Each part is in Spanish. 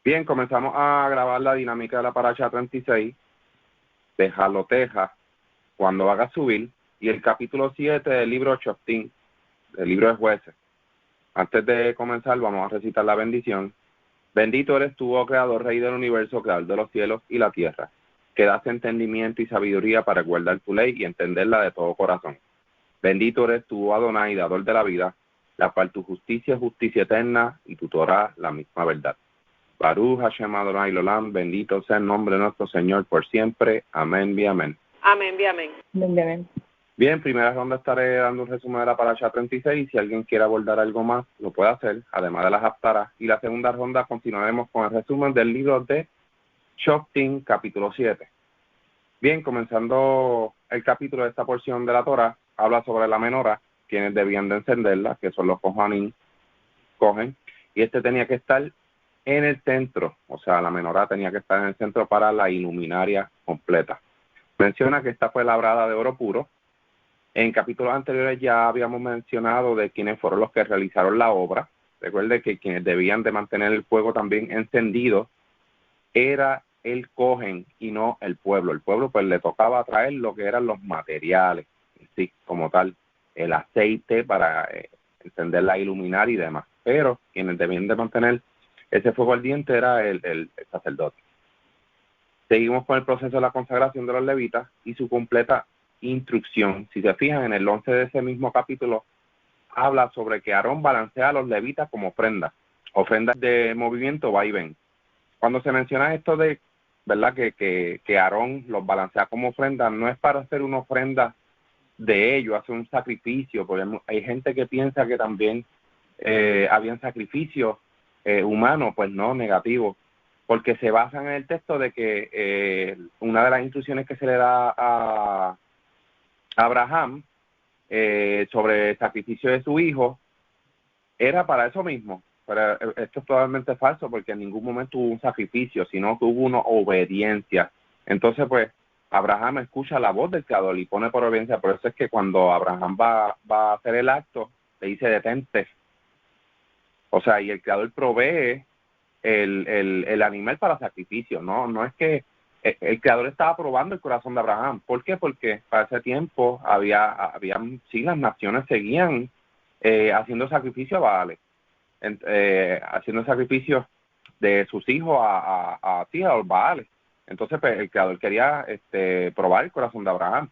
Bien, comenzamos a grabar la dinámica de la paracha 36 de Jaloteja, cuando haga subir, y el capítulo 7 del libro Shoftim, del libro de Jueces. Antes de comenzar, vamos a recitar la bendición. Bendito eres tú, oh Creador, Rey del universo, Creador de los cielos y la tierra, que das entendimiento y sabiduría para guardar tu ley y entenderla de todo corazón. Bendito eres tú, Adonai, dador de la vida, la cual tu justicia es justicia eterna y tu Torah la misma verdad. Baruch Hashem Adonai Olam, bendito sea el nombre de nuestro Señor por siempre. Amén y amén. Amén, y amén. Amén. Bien, primera ronda estaré dando un resumen de la paracha 36. Si alguien quiere abordar algo más, lo puede hacer, además de las haftarás. Y la segunda ronda continuaremos con el resumen del libro de Shoftim, capítulo 7. Bien, comenzando el capítulo de esta porción de la Torah, habla sobre la menorá, quienes debían de encenderla, que son los Kohanim, y tenía que estar en el centro, o sea, la menorá tenía que estar en el centro para la iluminaria completa. Menciona que esta fue labrada de oro puro. En capítulos anteriores ya habíamos mencionado de quienes fueron los que realizaron la obra. Recuerde que quienes debían de mantener el fuego también encendido era el Cohen y no el pueblo. El pueblo pues le tocaba traer lo que eran los materiales, sí, como tal, el aceite para encender la iluminaria y demás. Pero quienes debían de mantener ese fuego ardiente era el sacerdote. Seguimos con el proceso de la consagración de los levitas y su completa instrucción. Si se fijan, en el 11 de ese mismo capítulo, habla sobre que Aarón balancea a los levitas como ofrendas de movimiento va y ven. Cuando se menciona esto de, ¿verdad?, que Aarón los balancea como ofrendas, no es para hacer una ofrenda de ellos, hacer un sacrificio, porque hay gente que piensa que también habían sacrificios humanos, pues no, negativo, porque se basan en el texto de que una de las instrucciones que se le da a Abraham sobre el sacrificio de su hijo era para eso mismo. Pero esto es totalmente falso, porque en ningún momento hubo un sacrificio, sino que hubo una obediencia. Entonces, pues, Abraham escucha la voz del Creador y pone por obediencia. Por eso es que cuando Abraham va a hacer el acto, le dice detente. O sea, y el Creador provee el animal para sacrificio. No es que el Creador estaba probando el corazón de Abraham. ¿Por qué? Porque para ese tiempo sí, las naciones seguían haciendo sacrificio a Baales, haciendo sacrificios de sus hijos a los Baales. Entonces, pues, el Creador quería probar el corazón de Abraham.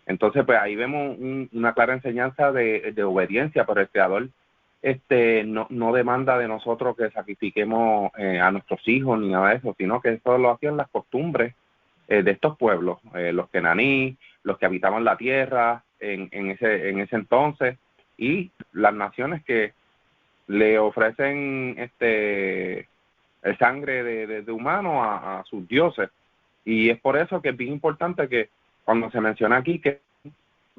Entonces, pues, ahí vemos una clara enseñanza de obediencia, pero el Creador no demanda de nosotros que sacrifiquemos a nuestros hijos ni nada de eso, sino que eso lo hacían las costumbres de estos pueblos, los kenaní, los que habitaban la tierra en ese entonces, y las naciones que le ofrecen el sangre de humano a sus dioses. Y es por eso que es bien importante que cuando se menciona aquí que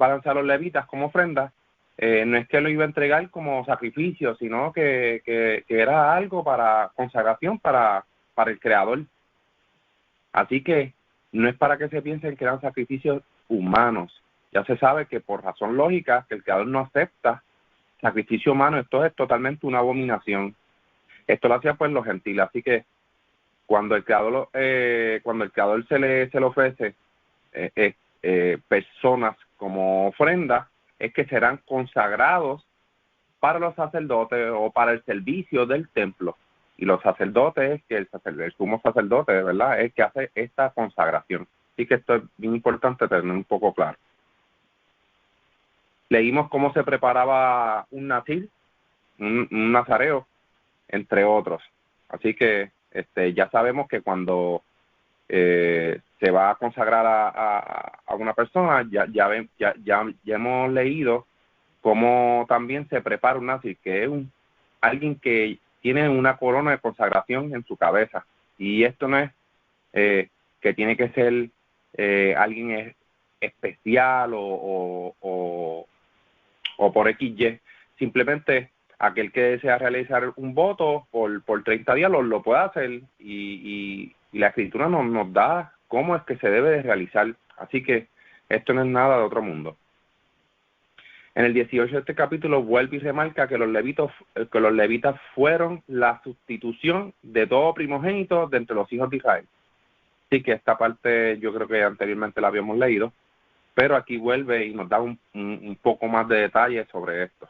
va a lanzar a los levitas como ofrenda, no es que lo iba a entregar como sacrificio, sino que era algo para consagración para el Creador. Así que no es para que se piensen que eran sacrificios humanos. Ya se sabe que por razón lógica que el Creador no acepta sacrificio humano. Esto es totalmente una abominación. Esto lo hacía pues los gentiles. Así que cuando el Creador se le ofrece personas como ofrenda, es que serán consagrados para los sacerdotes o para el servicio del templo. Y los sacerdotes, que el sumo sacerdote, de verdad, es el que hace esta consagración. Así que esto es bien importante tener un poco claro. Leímos cómo se preparaba un nazir, un nazareo, entre otros. Así que ya sabemos que cuando se va a consagrar a una persona, ya hemos leído cómo también se prepara un nazir, que es alguien que tiene una corona de consagración en su cabeza. Y esto no es que tiene que ser alguien especial o por XY, simplemente aquel que desea realizar un voto por 30 días lo puede hacer, y la Escritura nos da cómo es que se debe de realizar. Así que esto no es nada de otro mundo. En el 18 de este capítulo vuelve y remarca que los levitas fueron la sustitución de todo primogénito de entre los hijos de Israel. Así que esta parte yo creo que anteriormente la habíamos leído, pero aquí vuelve y nos da un poco más de detalles sobre esto.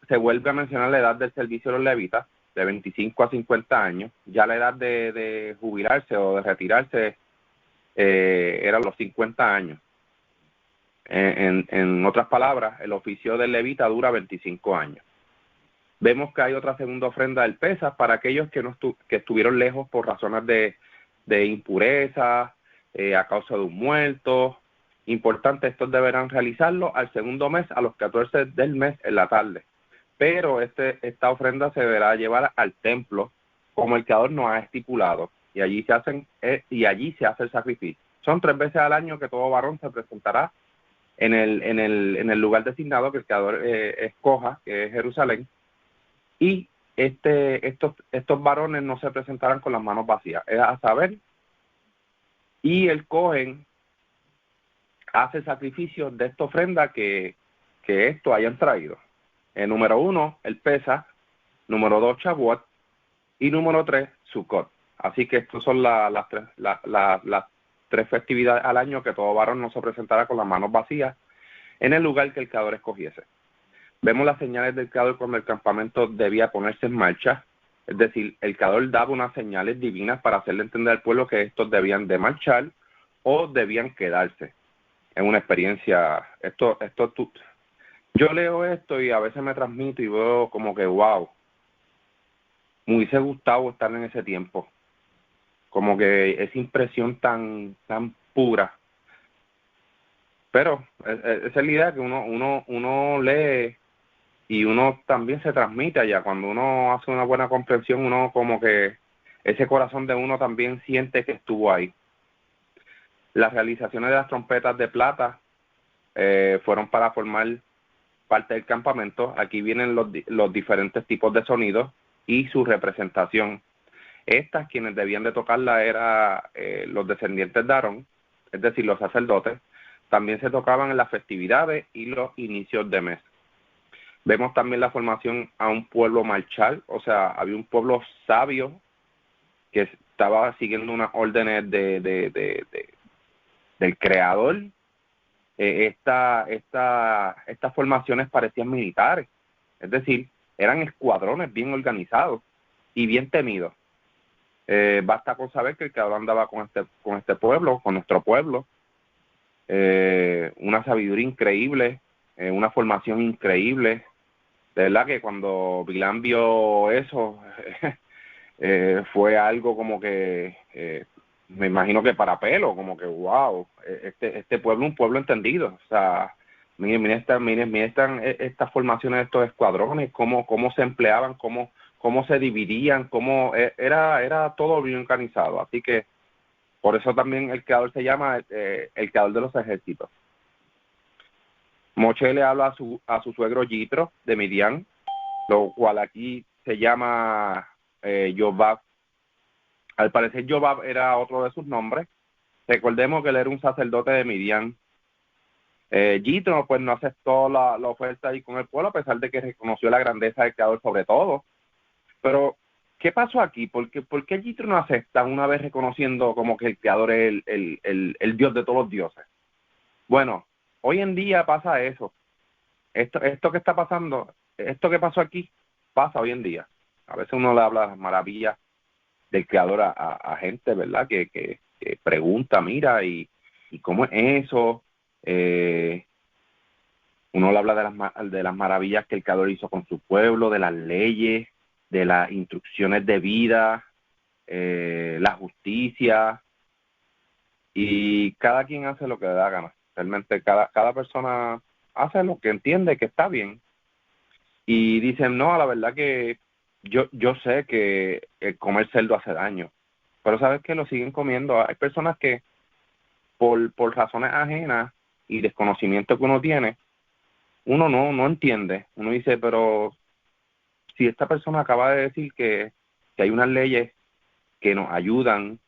Se vuelve a mencionar la edad del servicio de los levitas, de 25 a 50 años. Ya la edad de jubilarse o de retirarse era los 50 años. En otras palabras, el oficio del levita dura 25 años. Vemos que hay otra segunda ofrenda del Pesaj para aquellos que estuvieron lejos por razones de impureza, a causa de un muerto. Importante, estos deberán realizarlo al segundo mes, a los 14 del mes en la tarde. Pero esta ofrenda se deberá llevar al templo, como el creador nos ha estipulado, y allí se hace el sacrificio. Son 3 veces al año que todo varón se presentará en el lugar designado que el creador escoja, que es Jerusalén, y estos varones no se presentarán con las manos vacías, es a saber, y el Cohen hace sacrificio de esta ofrenda que esto hayan traído. Número 1, el Pesaj, número 2, Shavuot, y número 3, Sukkot. Así que estos son las 3 festividades al año que todo varón no se presentará con las manos vacías en el lugar que el creador escogiese. Vemos las señales del creador cuando el campamento debía ponerse en marcha, es decir, el creador daba unas señales divinas para hacerle entender al pueblo que estos debían de marchar o debían quedarse. Es una experiencia, yo leo esto y a veces me transmito y veo como que wow, me hubiese gustado estar en ese tiempo, como que esa impresión tan pura. Pero esa es la idea, que uno lee y uno también se transmite allá. Cuando uno hace una buena comprensión, uno como que ese corazón de uno también siente que estuvo ahí. Las realizaciones de las trompetas de plata fueron para formar parte del campamento. Aquí vienen los diferentes tipos de sonidos y su representación. Estas, quienes debían de tocarla, eran los descendientes de Aarón, es decir, los sacerdotes. También se tocaban en las festividades y los inicios de mes. Vemos también la formación a un pueblo marchal, o sea, había un pueblo sabio que estaba siguiendo unas órdenes del creador. Estas formaciones parecían militares, es decir, eran escuadrones bien organizados y bien temidos. Basta con saber que el creador andaba con este pueblo, con nuestro pueblo, una sabiduría increíble, una formación increíble. De verdad que cuando Bilán vio eso, fue algo como que, me imagino que para pelo, como que wow, este pueblo, un pueblo entendido. O sea, miren estas formaciones de estos escuadrones, cómo se empleaban, cómo se dividían, era todo bien organizado. Así que por eso también el creador se llama el creador de los ejércitos. Moshe le habla a su suegro Yitro de Midian, lo cual aquí se llama Jobab. Al parecer Jobab era otro de sus nombres. Recordemos que él era un sacerdote de Midian. Yitro pues no aceptó la oferta ahí con el pueblo, a pesar de que reconoció la grandeza del creador sobre todo. Pero ¿qué pasó aquí? ¿Por qué Yitro no acepta una vez reconociendo como que el creador es el Dios de todos los dioses? Bueno, hoy en día pasa eso. Esto que está pasando, esto que pasó aquí, pasa hoy en día. A veces uno le habla de las maravillas del creador a gente, ¿verdad? Que pregunta, mira, ¿y cómo es eso? Uno le habla de las maravillas que el creador hizo con su pueblo, de las leyes, de las instrucciones de vida, la justicia, y cada quien hace lo que le da gana. Realmente cada persona hace lo que entiende que está bien. Y dicen, no, la verdad que yo sé que el comer cerdo hace daño, pero sabes que lo siguen comiendo. Hay personas que por razones ajenas y desconocimiento que uno tiene, uno no entiende. Uno dice, pero si esta persona acaba de decir que hay unas leyes que nos ayudan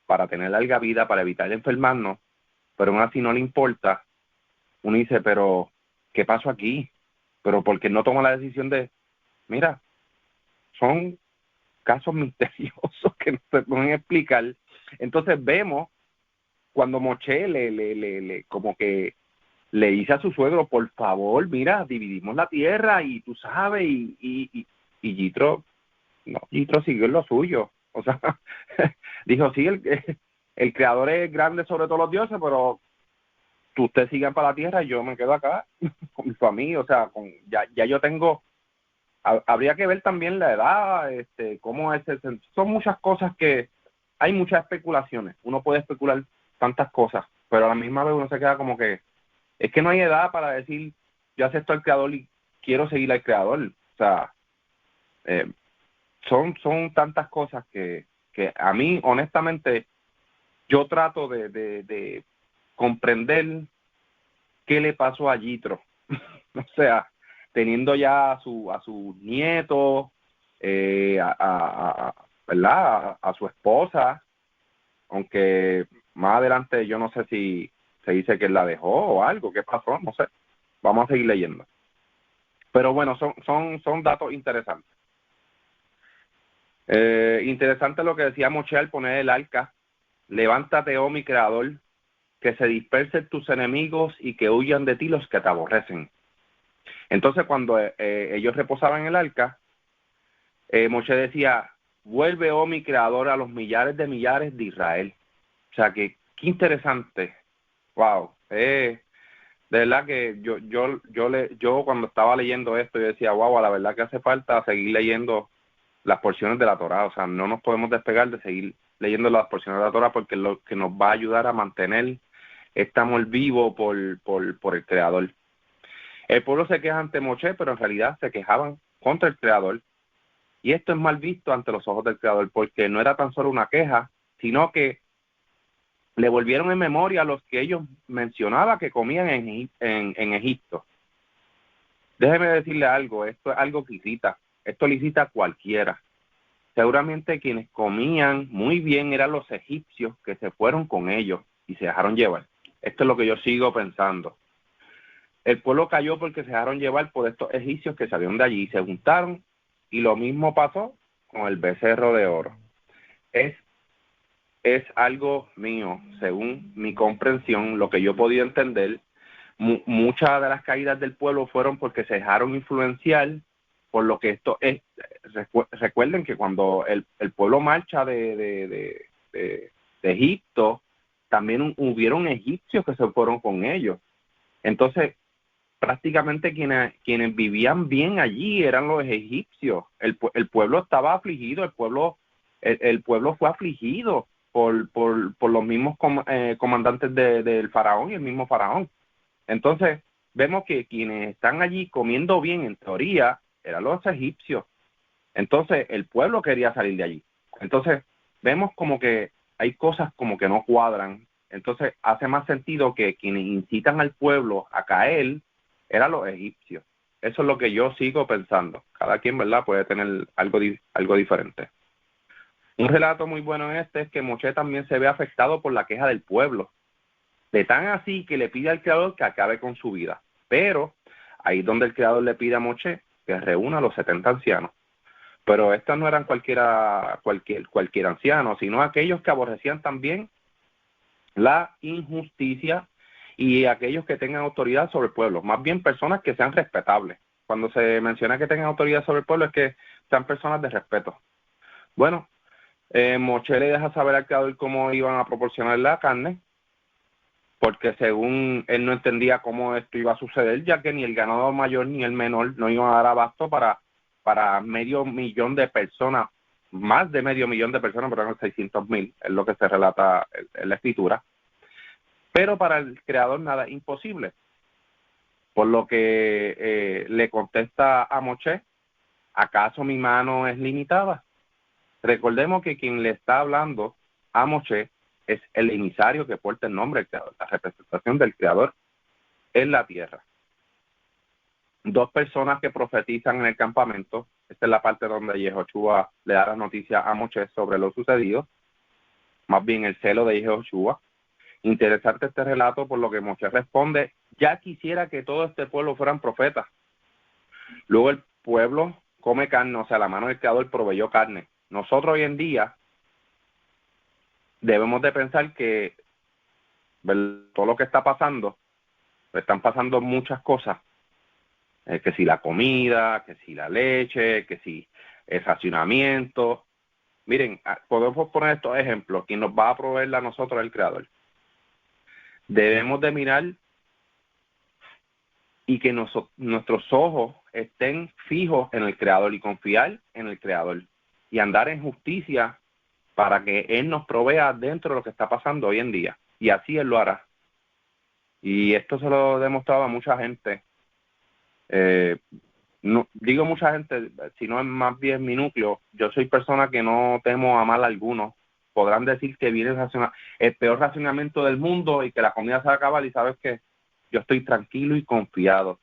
para tener larga vida, para evitar enfermarnos, pero aún así no le importa, uno dice, pero ¿qué pasó aquí? Pero porque no toma la decisión de, mira, son casos misteriosos que no se pueden explicar. Entonces vemos cuando Moshe le como que le dice a su suegro, por favor, mira, dividimos la tierra y tú sabes, y Yitro, no, Yitro siguió en lo suyo. O sea, dijo, sí, el creador es grande sobre todos los dioses, pero ustedes sigan para la tierra y yo me quedo acá con mi familia. O sea, ya yo tengo, habría que ver también la edad, cómo es son muchas cosas que, hay muchas especulaciones. Uno puede especular tantas cosas, pero a la misma vez uno se queda como que, es que no hay edad para decir, yo acepto al creador y quiero seguir al creador. O sea, son tantas cosas que a mí, honestamente, yo trato de comprender qué le pasó a Yitro. O sea, teniendo ya a su nieto, ¿verdad? A su esposa, aunque más adelante yo no sé si se dice que él la dejó o algo, qué pasó, no sé. Vamos a seguir leyendo. Pero bueno, son datos interesantes. Interesante lo que decía Moshe al poner el arca. Levántate, oh mi creador, que se dispersen tus enemigos y que huyan de ti los que te aborrecen. Entonces, cuando ellos reposaban en el arca, Moshe decía, vuelve, oh mi creador, a los millares de Israel. O sea, que qué interesante. Wow. De verdad que yo cuando estaba leyendo esto, yo decía, wow, la verdad que hace falta seguir leyendo las porciones de la Torá. O sea, no nos podemos despegar de seguir leyendo las porciones de la Torá, porque es lo que nos va a ayudar a mantener este amor vivo por el Creador. El pueblo se queja ante Moshe, pero en realidad se quejaban contra el Creador. Y esto es mal visto ante los ojos del Creador, porque no era tan solo una queja, sino que le volvieron en memoria a los que ellos mencionaban que comían en Egipto. Déjeme decirle algo, esto es algo que irrita, esto le irrita a cualquiera. Seguramente quienes comían muy bien eran los egipcios que se fueron con ellos y se dejaron llevar. Esto es lo que yo sigo pensando. El pueblo cayó porque se dejaron llevar por estos egipcios que salieron de allí y se juntaron, y lo mismo pasó con el becerro de oro. Es algo mío, según mi comprensión, lo que yo podía entender. Muchas de las caídas del pueblo fueron porque se dejaron influenciar por lo que esto es. Recuerden que cuando el pueblo marcha de Egipto, también hubieron egipcios que se fueron con ellos. Entonces, prácticamente quienes vivían bien allí eran los egipcios. El pueblo estaba afligido, el pueblo fue afligido por los mismos comandantes del faraón y el mismo faraón. Entonces, vemos que quienes están allí comiendo bien, en teoría, eran los egipcios. Entonces, el pueblo quería salir de allí. Entonces, vemos como que hay cosas como que no cuadran. Entonces, hace más sentido que quienes incitan al pueblo a caer eran los egipcios. Eso es lo que yo sigo pensando. Cada quien, ¿verdad?, puede tener algo diferente. Un relato muy bueno en este es que Moshe también se ve afectado por la queja del pueblo, de tan así que le pide al Creador que acabe con su vida. Pero ahí es donde el Creador le pide a Moshe que reúna a los 70 ancianos. Pero estos no eran cualquier anciano, sino aquellos que aborrecían también la injusticia y aquellos que tengan autoridad sobre el pueblo, más bien personas que sean respetables. Cuando se menciona que tengan autoridad sobre el pueblo es que sean personas de respeto. Bueno, Moshe le deja saber al Creador cómo iban a proporcionar la carne, porque según él no entendía cómo esto iba a suceder, ya que ni el ganado mayor ni el menor no iban a dar abasto para 500,000 de personas, más de 500,000 de personas, pero 600,000, es lo que se relata en la escritura. Pero para el Creador nada es imposible, por lo que le contesta a Moshe, ¿acaso mi mano es limitada? Recordemos que quien le está hablando a Moshe es el emisario que porta el nombre del Creador, la representación del Creador en la tierra. Dos personas que profetizan en el campamento. Esta es la parte donde Yehoshua le da la noticia a Moshe sobre lo sucedido, más bien el celo de Yehoshua. Interesante este relato por lo que Moisés responde: ya quisiera que todo este pueblo fueran profetas. Luego el pueblo come carne, o sea, la mano del Creador proveyó carne. Nosotros hoy en día debemos de pensar que todo lo que está pasando, están pasando muchas cosas, que si la comida, que si la leche, que si el racionamiento. Miren, podemos poner estos ejemplos. Quien nos va a proveer a nosotros es el Creador. Debemos de mirar y que nuestros ojos estén fijos en el Creador y confiar en el Creador y andar en justicia para que Él nos provea dentro de lo que está pasando hoy en día. Y así Él lo hará. Y esto se lo he demostrado a mucha gente. No digo mucha gente, sino es más bien mi núcleo. Yo soy persona que no temo a mal a alguno. Podrán decir que viene el peor racionamiento del mundo y que la comida se va a acabar, y sabes que yo estoy tranquilo y confiado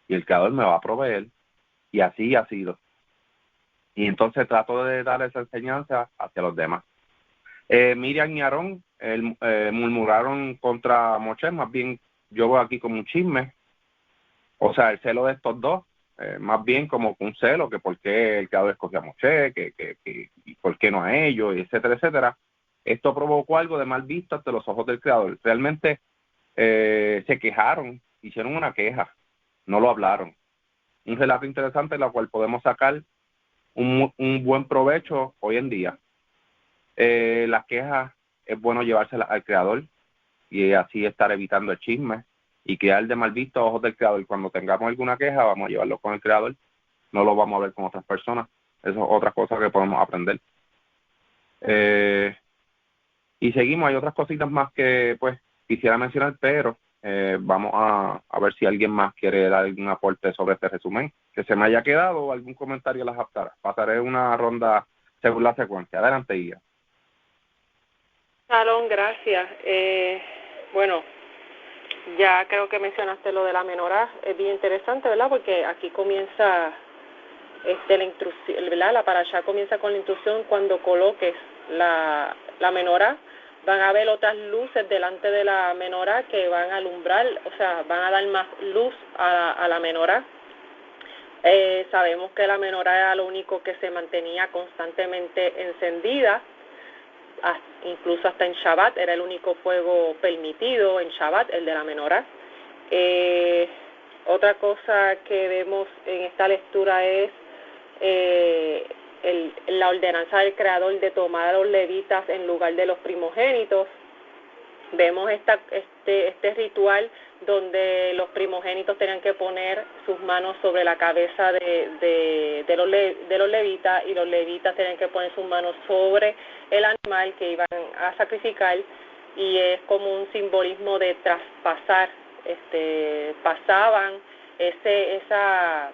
y el Creador me va a proveer, y así ha sido. Y entonces trato de dar esa enseñanza hacia los demás. Miriam y Aarón murmuraron contra Moisés. Más bien yo voy aquí como un chisme, o sea, el celo de estos dos, más bien como un celo, que por qué el Creador escogió a Moisés, y por qué no a ellos, etcétera, etcétera. Esto provocó algo de mal visto ante los ojos del Creador. Realmente se quejaron, hicieron una queja, no lo hablaron. Un relato interesante en el cual podemos sacar un buen provecho hoy en día. Las quejas es bueno llevárselas al Creador y así estar evitando el chisme y quedar de mal visto a ojos del Creador. Cuando tengamos alguna queja, vamos a llevarlo con el Creador, no lo vamos a ver con otras personas. Eso es otra cosa que podemos aprender. Y seguimos, hay otras cositas más que pues quisiera mencionar, pero vamos a ver si alguien más quiere dar algún aporte sobre este resumen que se me haya quedado, o algún comentario a las aptaras. Pasaré una ronda según la secuencia. Adelante, Guía. Salón, gracias. Bueno, ya creo que mencionaste lo de la menorá. Es bien interesante, ¿verdad? Porque aquí comienza la instrucción, ¿verdad? La parashá comienza con la instrucción: cuando coloques la menorá, van a haber otras luces delante de la menorá que van a alumbrar, o sea, van a dar más luz a la menorá. Sabemos que la menorá era lo único que se mantenía constantemente encendida, incluso hasta en Shabbat, era el único fuego permitido en Shabbat, el de la menorá. Otra cosa que vemos en esta lectura es la ordenanza del Creador de tomar a los levitas en lugar de los primogénitos. Vemos este ritual donde los primogénitos tenían que poner sus manos sobre la cabeza de los levitas, y los levitas tenían que poner sus manos sobre el animal que iban a sacrificar, y es como un simbolismo de traspasar. Pasaban esa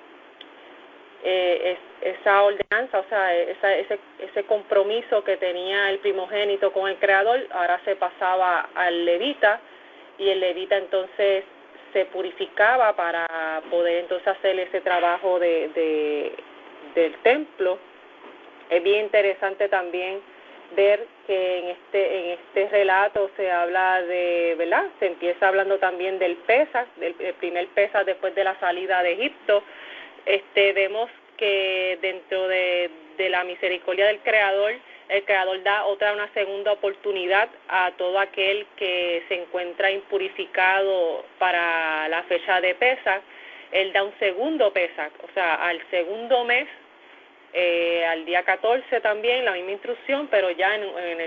ordenanza, o sea, ese compromiso que tenía el primogénito con el Creador, ahora se pasaba al levita, y el levita entonces se purificaba para poder entonces hacer ese trabajo del templo. Es bien interesante también ver que en este relato se habla de, ¿verdad? Se empieza hablando también del Pesaj, del primer Pesaj después de la salida de Egipto. Vemos que dentro de la misericordia del Creador, el Creador da una segunda oportunidad a todo aquel que se encuentra impurificado para la fecha de Pesaj. Él da un segundo Pesaj, o sea, al segundo mes, al día 14 también, la misma instrucción, pero ya no en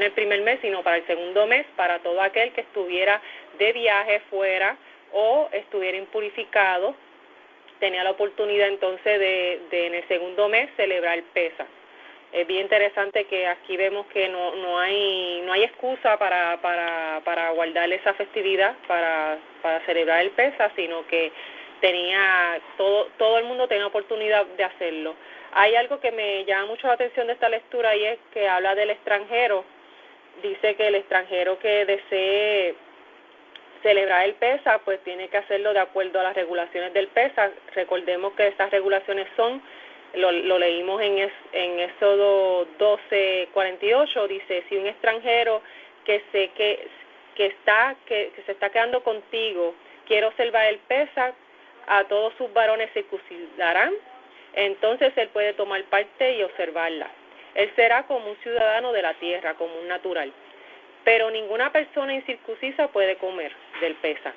el primer mes, sino para el segundo mes, para todo aquel que estuviera de viaje fuera o estuviera impurificado. Tenía la oportunidad entonces de en el segundo mes celebrar Pesaj. Es bien interesante que aquí vemos que no hay excusa para guardar esa festividad, para celebrar el Pesaj, sino que todo el mundo tenía oportunidad de hacerlo. Hay algo que me llama mucho la atención de esta lectura, y es que habla del extranjero. Dice que el extranjero que desee celebrar el Pesaj, pues tiene que hacerlo de acuerdo a las regulaciones del Pesaj. Recordemos que estas regulaciones lo leímos en Éxodo 12:48, dice: si un extranjero que que se está quedando contigo quiere observar el Pesaj, a todos sus varones circuncidarán, entonces él puede tomar parte y observarla. Él será como un ciudadano de la tierra, como un natural. Pero ninguna persona incircuncisa puede comer del Pesaj.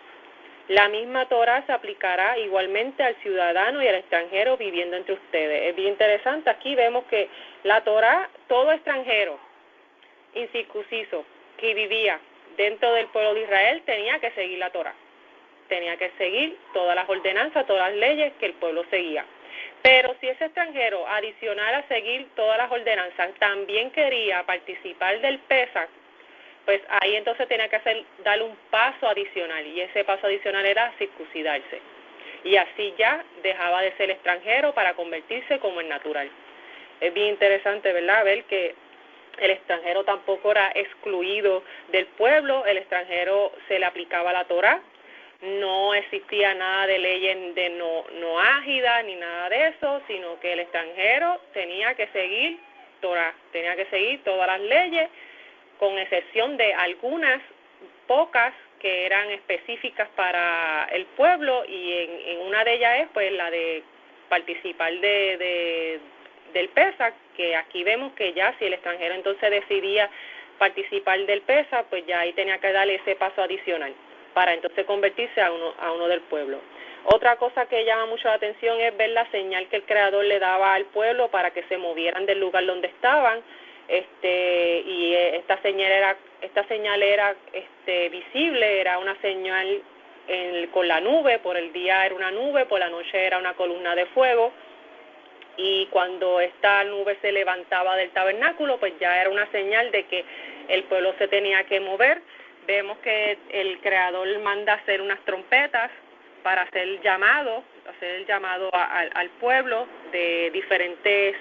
La misma Torá se aplicará igualmente al ciudadano y al extranjero viviendo entre ustedes. Es bien interesante, aquí vemos que la Torá, todo extranjero incircunciso que vivía dentro del pueblo de Israel tenía que seguir la Torá. Tenía que seguir todas las ordenanzas, todas las leyes que el pueblo seguía. Pero si ese extranjero, adicional a seguir todas las ordenanzas, también quería participar del Pesaj, pues ahí entonces tenía que darle un paso adicional, y ese paso adicional era circuncidarse. Y así ya dejaba de ser extranjero para convertirse como el natural. Es bien interesante, ¿verdad?, ver que el extranjero tampoco era excluido del pueblo, el extranjero se le aplicaba la Torá, no existía nada de ley de no ágida ni nada de eso, sino que el extranjero tenía que seguir Torá, tenía que seguir todas las leyes, con excepción de algunas pocas que eran específicas para el pueblo, y en una de ellas es pues la de participar del Pesaj, que aquí vemos que ya si el extranjero entonces decidía participar del Pesaj, pues ya ahí tenía que darle ese paso adicional para entonces convertirse a uno del pueblo. Otra cosa que llama mucho la atención es ver la señal que el Creador le daba al pueblo para que se movieran del lugar donde estaban, y esta señal era visible, era una señal con la nube. Por el día era una nube, por la noche era una columna de fuego, y cuando esta nube se levantaba del tabernáculo, pues ya era una señal de que el pueblo se tenía que mover. Vemos que el Creador manda hacer unas trompetas para hacer el llamado al pueblo de diferentes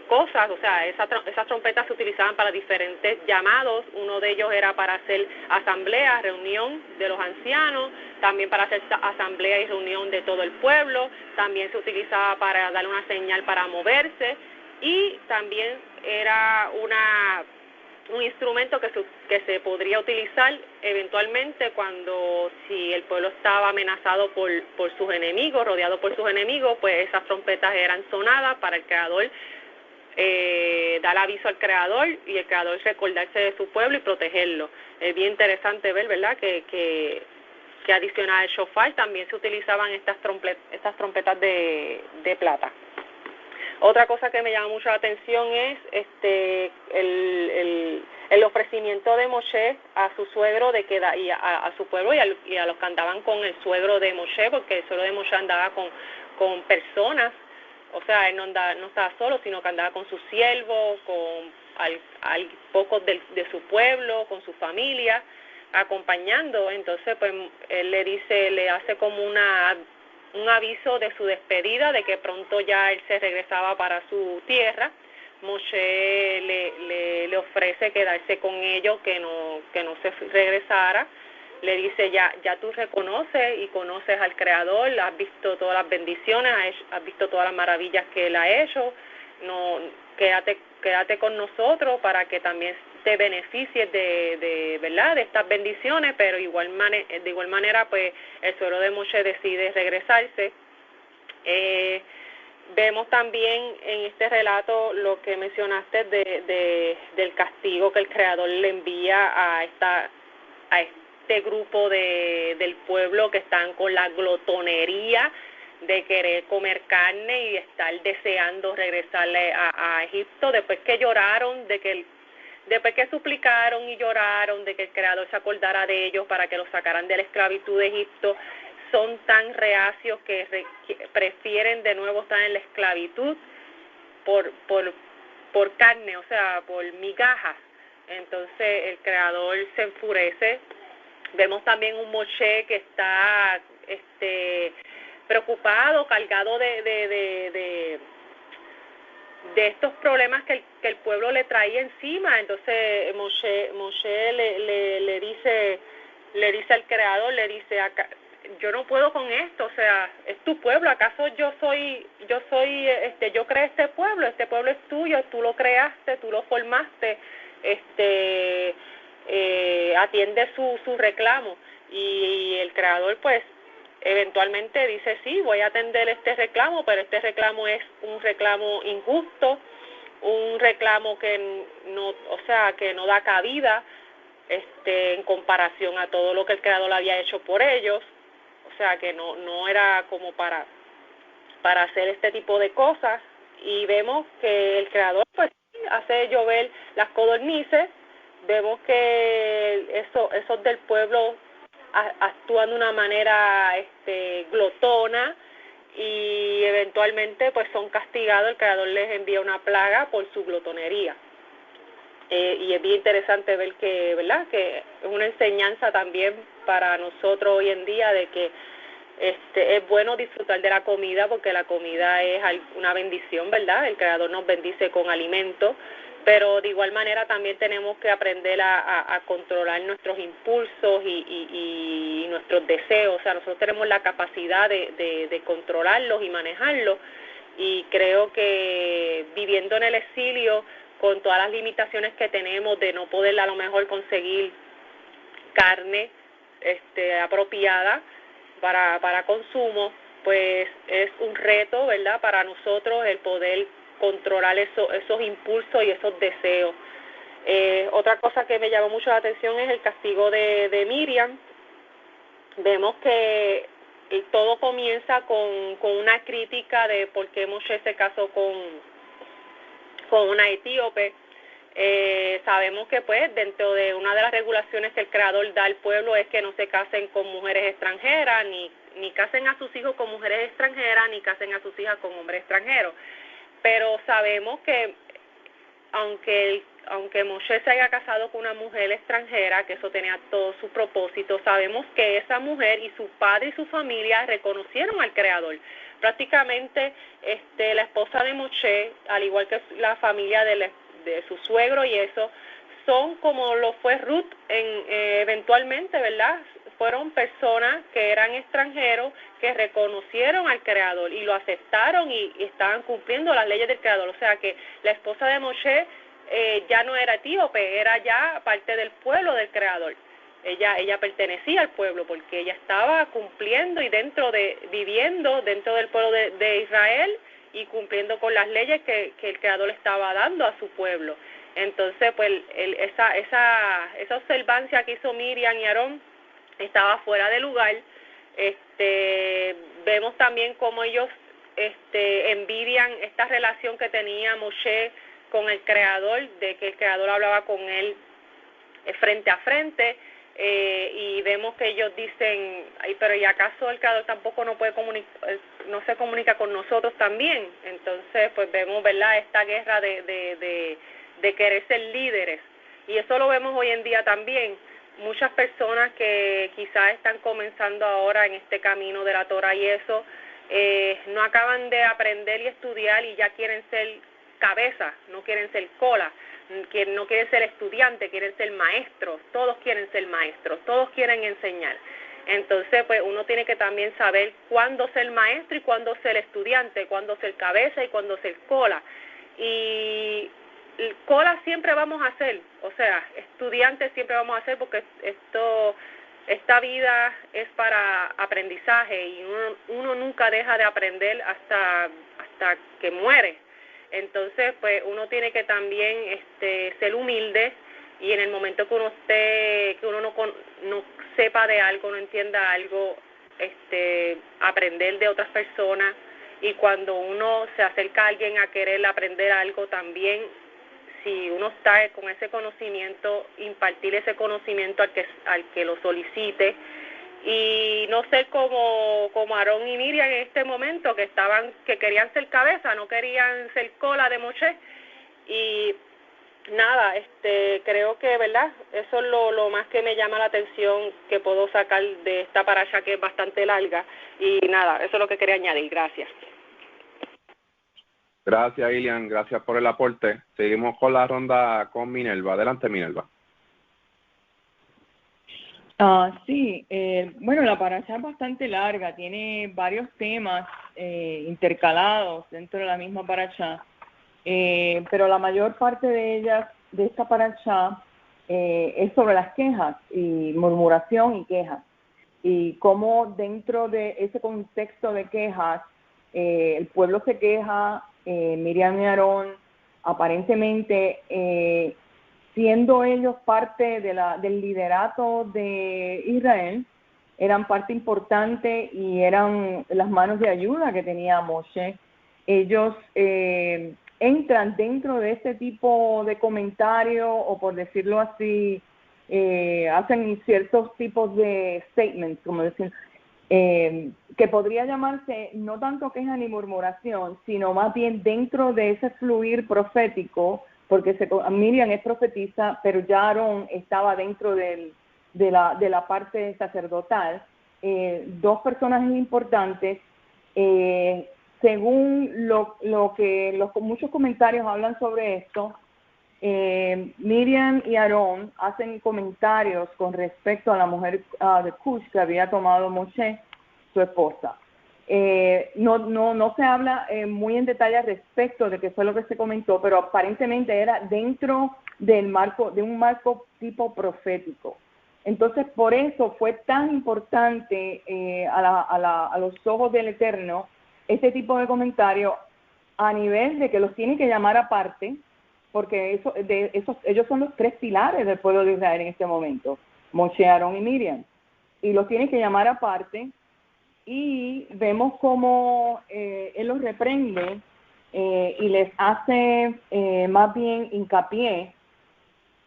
cosas. O sea, esas trompetas se utilizaban para diferentes llamados. Uno de ellos era para hacer asamblea, reunión de los ancianos, también para hacer asamblea y reunión de todo el pueblo. También se utilizaba para dar una señal para moverse, y también era un instrumento que se podría utilizar eventualmente si el pueblo estaba amenazado por sus enemigos, rodeado por sus enemigos, pues esas trompetas eran sonadas para el Creador dar aviso al Creador, y el Creador recordarse de su pueblo y protegerlo. Es bien interesante ver, ¿verdad?, que adicional al shofar también se utilizaban estas trompetas de plata. Otra cosa que me llama mucho la atención es el ofrecimiento de Moshe a su suegro y a su pueblo, y a los que andaban con el suegro de Moshe, porque el suegro de Moshe andaba con personas. O sea, él no estaba solo, sino que andaba con sus siervos, con pocos de su pueblo, con su familia, acompañando. Entonces, pues, él le hace como un aviso de su despedida, de que pronto ya él se regresaba para su tierra. Moshe le ofrece quedarse con ellos, que no se regresara. Le dice, ya tú reconoces y conoces al Creador, has visto todas las bendiciones, has visto todas las maravillas que Él ha hecho, no, quédate con nosotros para que también te beneficies de ¿verdad?, de estas bendiciones. Pero de igual manera, pues, el suegro de Moshe decide regresarse. Vemos también en este relato lo que mencionaste del castigo que el Creador le envía a este grupo del pueblo que están con la glotonería de querer comer carne y estar deseando regresarle a Egipto, después que lloraron, después que suplicaron y lloraron de que el Creador se acordara de ellos para que los sacaran de la esclavitud de Egipto. Son tan reacios que prefieren de nuevo estar en la esclavitud por carne, o sea, por migajas. Entonces el Creador se enfurece. Vemos también un Moshe que está preocupado, cargado de estos problemas que el pueblo le traía encima. Entonces Moshe le dice al Creador, le dice, yo no puedo con esto, o sea, es tu pueblo, ¿acaso yo creé este pueblo es tuyo, tú lo creaste, tú lo formaste, atiende su reclamo, y el creador pues eventualmente dice, sí, voy a atender este reclamo, pero este reclamo es un reclamo injusto, un reclamo que no da cabida en comparación a todo lo que el creador había hecho por ellos, o sea que no era como para hacer este tipo de cosas. Y vemos que el creador pues hace llover las codornices, vemos que esos del pueblo actúan de una manera glotona, y eventualmente pues son castigados. El creador les envía una plaga por su glotonería, y es bien interesante ver que, ¿verdad?, que es una enseñanza también para nosotros hoy en día de que es bueno disfrutar de la comida, porque la comida es una bendición, ¿verdad? El creador nos bendice con alimento, pero de igual manera también tenemos que aprender a controlar nuestros impulsos y nuestros deseos. O sea, nosotros tenemos la capacidad de controlarlos y manejarlos, y creo que viviendo en el exilio, con todas las limitaciones que tenemos de no poder a lo mejor conseguir carne apropiada para consumo, pues es un reto, ¿verdad?, para nosotros el poder controlar esos impulsos y esos deseos. Otra cosa que me llamó mucho la atención es el castigo de Miriam. Vemos que todo comienza con una crítica de por qué Moshe se casó con una etíope. Sabemos que pues dentro de una de las regulaciones que el creador da al pueblo es que no se casen con mujeres extranjeras, ni casen a sus hijos con mujeres extranjeras, ni casen a sus hijas con hombres extranjeros. Pero sabemos que aunque Moshe se haya casado con una mujer extranjera, que eso tenía todo su propósito, sabemos que esa mujer y su padre y su familia reconocieron al creador. Prácticamente la esposa de Moshe, al igual que la familia de su suegro y eso, son como lo fue Ruth eventualmente, ¿verdad? Fueron personas que eran extranjeros, que reconocieron al creador y lo aceptaron y estaban cumpliendo las leyes del creador. O sea que la esposa de Moshe ya no era etíope, era ya parte del pueblo del creador. Ella pertenecía al pueblo porque ella estaba cumpliendo y viviendo dentro del pueblo de Israel y cumpliendo con las leyes que el creador estaba dando a su pueblo. Entonces, pues esa observancia que hizo Miriam y Aarón estaba fuera de lugar. Vemos también cómo ellos envidian esta relación que tenía Moshe con el creador, de que el creador hablaba con él frente a frente, y vemos que ellos dicen, ay, pero ¿y acaso el creador tampoco no se comunica con nosotros también? Entonces, pues vemos, ¿verdad?, esta guerra de querer ser líderes, y eso lo vemos hoy en día también. Muchas personas que quizás están comenzando ahora en este camino de la Torah y eso, no acaban de aprender y estudiar y ya quieren ser cabeza, no quieren ser cola, no quieren ser estudiantes, quieren ser maestros. Todos quieren ser maestros, todos quieren enseñar. Entonces, pues uno tiene que también saber cuándo ser maestro y cuándo ser estudiante, cuándo ser cabeza y cuándo ser cola. Y cola siempre vamos a hacer, o sea, estudiantes siempre vamos a hacer, porque esta vida es para aprendizaje, y uno nunca deja de aprender hasta que muere. Entonces, pues uno tiene que también ser humilde, y en el momento que uno no sepa de algo, no entienda algo, aprender de otras personas. Y cuando uno se acerca a alguien a querer aprender algo también, si uno está con ese conocimiento, impartir ese conocimiento al que lo solicite, y no ser como Aarón y Miriam en este momento, que querían ser cabeza, no querían ser cola de Moshe. Y nada, creo que, ¿verdad?, eso es lo más que me llama la atención que puedo sacar de esta parasha, que es bastante larga. Y nada, eso es lo que quería añadir. Gracias. Gracias, Ilian, gracias por el aporte. Seguimos con la ronda con Minerva. Adelante, Minerva. Sí, bueno, la parasha es bastante larga, tiene varios temas intercalados dentro de la misma parasha, pero la mayor parte de esta parasha es sobre las quejas y murmuración y quejas. Y cómo dentro de ese contexto de quejas, el pueblo se queja, Miriam y Aarón, aparentemente siendo ellos parte del liderato de Israel, eran parte importante y eran las manos de ayuda que tenía Moshe. Ellos entran dentro de este tipo de comentario, o por decirlo así, hacen ciertos tipos de statements, como decir, que podría llamarse no tanto queja ni murmuración, sino más bien dentro de ese fluir profético, porque Miriam es profetisa, pero ya Aarón estaba dentro de la parte sacerdotal. Dos personajes importantes, según lo que muchos comentarios hablan sobre esto. Miriam y Aarón hacen comentarios con respecto a la mujer de Cush que había tomado Moshe, su esposa. No se habla muy en detalle respecto de qué fue lo que se comentó, pero aparentemente era dentro de un marco tipo profético. Entonces, por eso fue tan importante a los ojos del Eterno este tipo de comentario, a nivel de que los tienen que llamar aparte, porque ellos son los tres pilares del pueblo de Israel en este momento, Moshe, Aarón y Miriam, y los tienen que llamar aparte, y vemos cómo él los reprende y les hace más bien hincapié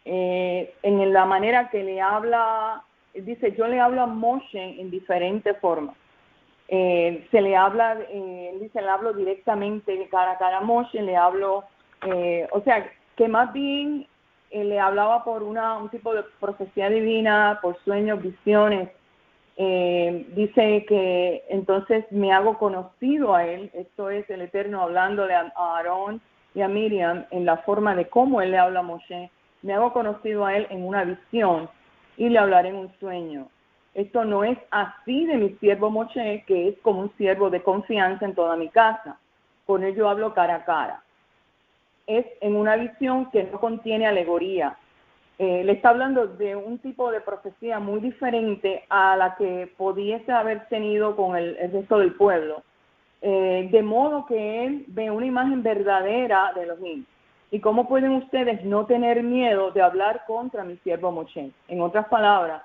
en la manera que le habla. Dice, yo le hablo a Moshe en diferentes formas. Se le habla, dice, le hablo directamente de cara a cara a Moshe, le hablo, o sea, que más bien le hablaba por un tipo de profecía divina, por sueños, visiones. Dice que entonces me hago conocido a él, esto es el Eterno hablándole a Aarón y a Miriam en la forma de cómo él le habla a Moshe. Me hago conocido a él en una visión y le hablaré en un sueño. Esto no es así de mi siervo Moshe, que es como un siervo de confianza en toda mi casa. Con él yo hablo cara a cara. Es en una visión que no contiene alegoría. Le está hablando de un tipo de profecía muy diferente a la que pudiese haber tenido con el resto del pueblo. De modo que él ve una imagen verdadera de Elohim. ¿Y cómo pueden ustedes no tener miedo de hablar contra mi siervo Moshe? En otras palabras,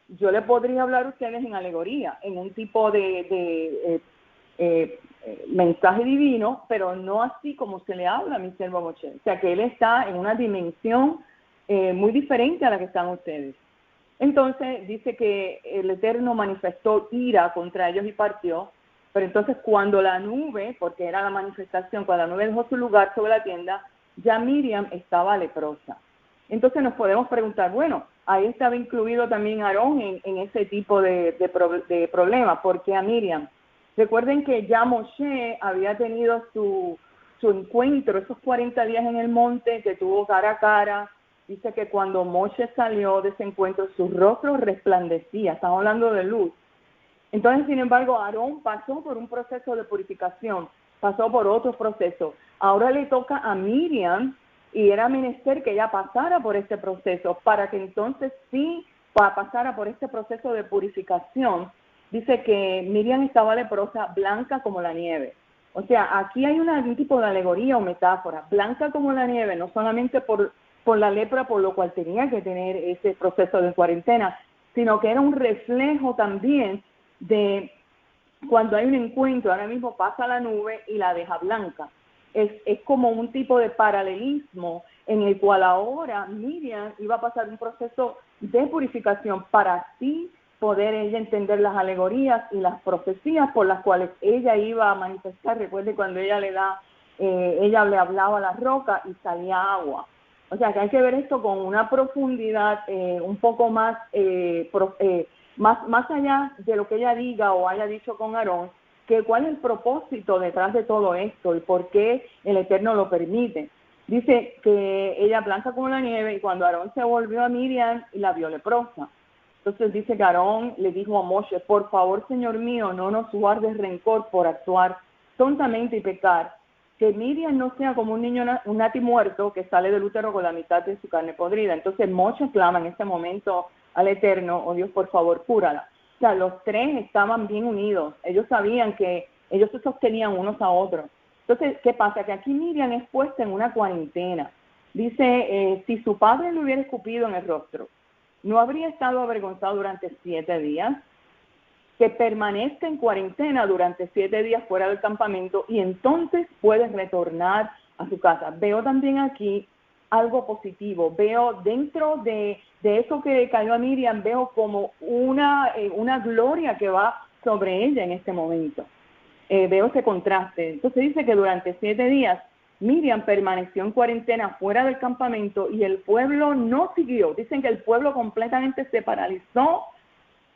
yo le podría hablar a ustedes en alegoría, en un tipo de mensaje divino, pero no así como se le habla a mi siervo Moshe. O sea, que él está en una dimensión muy diferente a la que están ustedes. Entonces dice que el Eterno manifestó ira contra ellos y partió, pero entonces cuando la nube, porque era la manifestación, cuando la nube dejó su lugar sobre la tienda, ya Miriam estaba leprosa. Entonces nos podemos preguntar, bueno, ahí estaba incluido también Aarón en ese tipo de problema. ¿Por qué a Miriam? Recuerden que ya Moshe había tenido su encuentro, esos 40 días en el monte que tuvo cara a cara. Dice que cuando Moshe salió de ese encuentro, su rostro resplandecía, estamos hablando de luz. Entonces, sin embargo, Aarón pasó por un proceso de purificación, pasó por otro proceso. Ahora le toca a Miriam, y era menester que ella pasara por este proceso, para que entonces sí pasara por este proceso de purificación. Dice que Miriam estaba leprosa, blanca como la nieve. O sea, aquí hay un tipo de alegoría o metáfora, blanca como la nieve, no solamente por la lepra, por lo cual tenía que tener ese proceso de cuarentena, sino que era un reflejo también de cuando hay un encuentro. Ahora mismo pasa la nube y la deja blanca. Es como un tipo de paralelismo en el cual ahora Miriam iba a pasar un proceso de purificación para así poder ella entender las alegorías y las profecías por las cuales ella iba a manifestar. Recuerde cuando ella ella le hablaba a la roca y salía agua. O sea que hay que ver esto con una profundidad un poco más, más allá de lo que ella diga o haya dicho con Aarón, que cuál es el propósito detrás de todo esto y por qué el Eterno lo permite. Dice que ella blanca como la nieve, y cuando Aarón se volvió a Miriam, la vio leprosa. Entonces dice que Aarón le dijo a Moshe, por favor, Señor mío, no nos guardes rencor por actuar tontamente y pecar. que Miriam no sea como un niño, un nati muerto que sale del útero con la mitad de su carne podrida. Entonces Moshe clama en ese momento al Eterno, oh Dios, por favor, cúrala. O sea, los tres estaban bien unidos. Ellos sabían que ellos se sostenían unos a otros. Entonces, ¿qué pasa? Que aquí Miriam es puesta en una cuarentena. Dice, si su padre le hubiera escupido en el rostro, ¿no habría estado avergonzado durante 7 días? Que permanezca en cuarentena durante 7 días fuera del campamento y entonces puede retornar a su casa. Veo también aquí algo positivo. Veo dentro de eso que cayó a Miriam, veo como una gloria que va sobre ella en este momento. Veo ese contraste. Entonces dice que durante 7 días Miriam permaneció en cuarentena fuera del campamento y el pueblo no siguió. Dicen que el pueblo completamente se paralizó,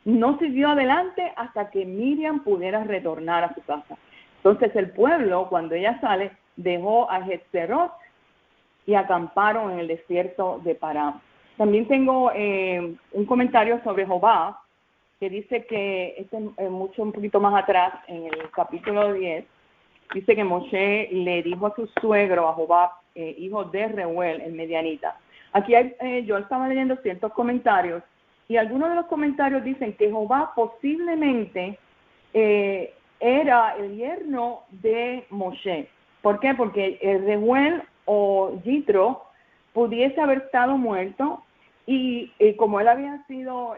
no siguió adelante hasta que Miriam pudiera retornar a su casa. Entonces el pueblo, cuando ella sale, dejó a Getzerot y acamparon en el desierto de Parán. También tengo un comentario sobre Jobab, que dice que, un poquito más atrás, en el capítulo 10, dice que Moshe le dijo a su suegro, a Jobab, hijo de Reuel, el medianita. Aquí yo estaba leyendo ciertos comentarios, y algunos de los comentarios dicen que Jobab posiblemente era el yerno de Moshe. ¿Por qué? Porque Reuel o Yitro pudiese haber estado muerto y como él había sido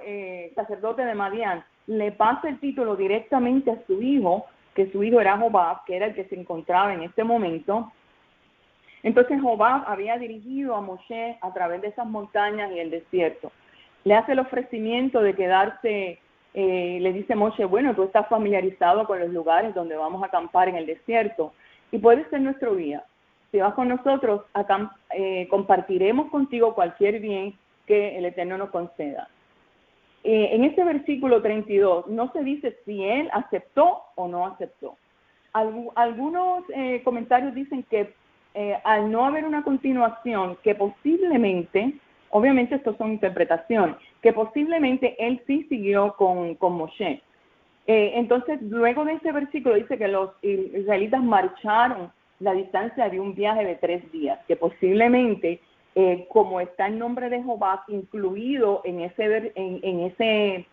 sacerdote de Madián, le pasa el título directamente a su hijo, que su hijo era Jobab, que era el que se encontraba en este momento. Entonces Jobab había dirigido a Moshe a través de esas montañas y el desierto. Le hace el ofrecimiento de quedarse, le dice Moshe, bueno, tú estás familiarizado con los lugares donde vamos a acampar en el desierto y puedes ser nuestro guía. Si vas con nosotros, compartiremos contigo cualquier bien que el Eterno nos conceda. En este versículo 32 no se dice si él aceptó o no aceptó. Algunos comentarios dicen que al no haber una continuación, que posiblemente, obviamente estos son interpretaciones, que posiblemente él sí siguió con Moshe. Entonces, luego de ese versículo dice que los israelitas marcharon la distancia de un viaje de 3 días, que posiblemente, como está el nombre de Jobab incluido en ese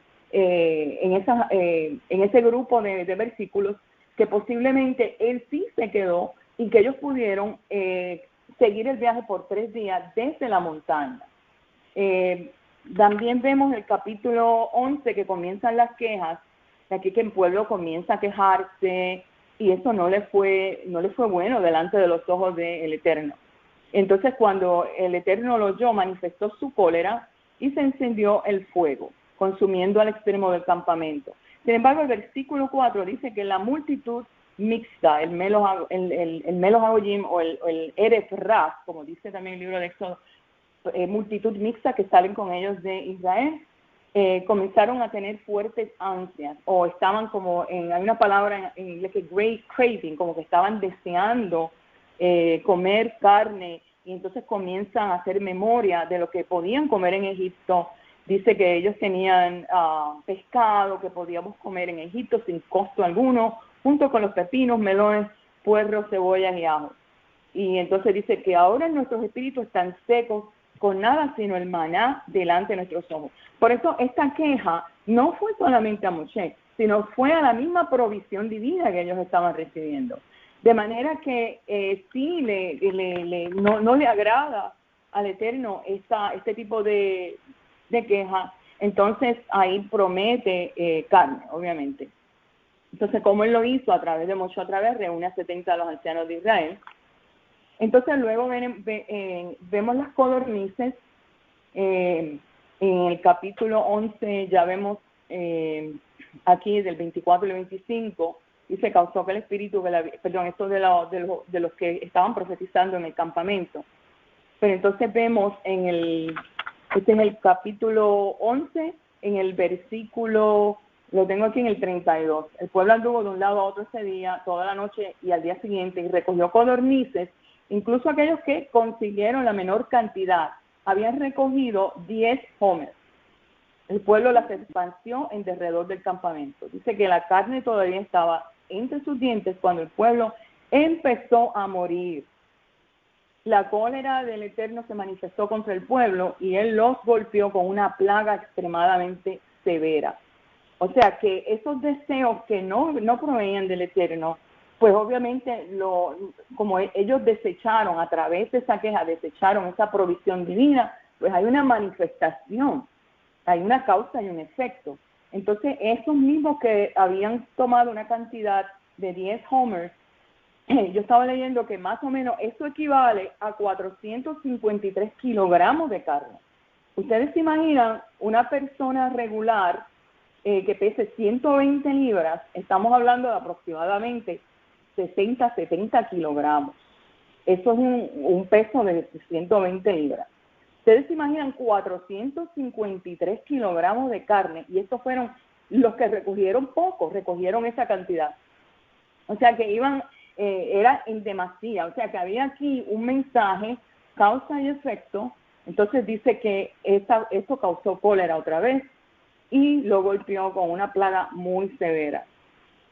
grupo de versículos, que posiblemente él sí se quedó y que ellos pudieron seguir el viaje por 3 días desde la montaña. También vemos el capítulo 11 que comienzan las quejas, de aquí que el pueblo comienza a quejarse y eso no le fue bueno delante de los ojos del Eterno. Entonces cuando el Eterno lo oyó, manifestó su cólera y se encendió el fuego, consumiendo al extremo del campamento. Sin embargo, el versículo 4 dice que la multitud mixta, el Melos Hagoyim o el Erez Ras, como dice también el libro de Éxodo, multitud mixta que salen con ellos de Israel, comenzaron a tener fuertes ansias, o estaban como, hay una palabra en inglés que es great craving, como que estaban deseando comer carne, y entonces comienzan a hacer memoria de lo que podían comer en Egipto. Dice que ellos tenían pescado que podíamos comer en Egipto sin costo alguno, junto con los pepinos, melones, puerros, cebollas y ajos. Y entonces dice que ahora nuestros espíritus están secos, con nada sino el maná delante de nuestros ojos. Por eso esta queja no fue solamente a Moshe, sino fue a la misma provisión divina que ellos estaban recibiendo. De manera que sí no le agrada al Eterno este tipo de queja. Entonces ahí promete carne, obviamente. Entonces, como él lo hizo a través de Moshe, reúne a 70 de los ancianos de Israel. Entonces luego vemos las codornices, en el capítulo 11 ya vemos aquí del 24 y 25, y se causó que el espíritu, esto de los que estaban profetizando en el campamento. Pero entonces vemos este es el capítulo 11, en el versículo, lo tengo aquí en el 32, el pueblo anduvo de un lado a otro ese día, toda la noche y al día siguiente, y recogió codornices. Incluso aquellos que consiguieron la menor cantidad habían recogido 10 homers. El pueblo las esparció en derredor del campamento. Dice que la carne todavía estaba entre sus dientes cuando el pueblo empezó a morir. La cólera del Eterno se manifestó contra el pueblo y él los golpeó con una plaga extremadamente severa. O sea que esos deseos que no provenían del Eterno, pues obviamente como ellos desecharon a través de esa queja, desecharon esa provisión divina, pues hay una manifestación, hay una causa y un efecto. Entonces esos mismos que habían tomado una cantidad de 10 homers, yo estaba leyendo que más o menos eso equivale a 453 kilogramos de carne. Ustedes se imaginan una persona regular que pese 120 libras, estamos hablando de aproximadamente 60, 70 kilogramos. Eso es un peso de 120 libras. Ustedes se imaginan 453 kilogramos de carne, y estos fueron los que recogieron poco, recogieron esa cantidad. O sea que era en demasía, o sea que había aquí un mensaje, causa y efecto. Entonces dice que esto causó cólera otra vez y lo golpeó con una plaga muy severa.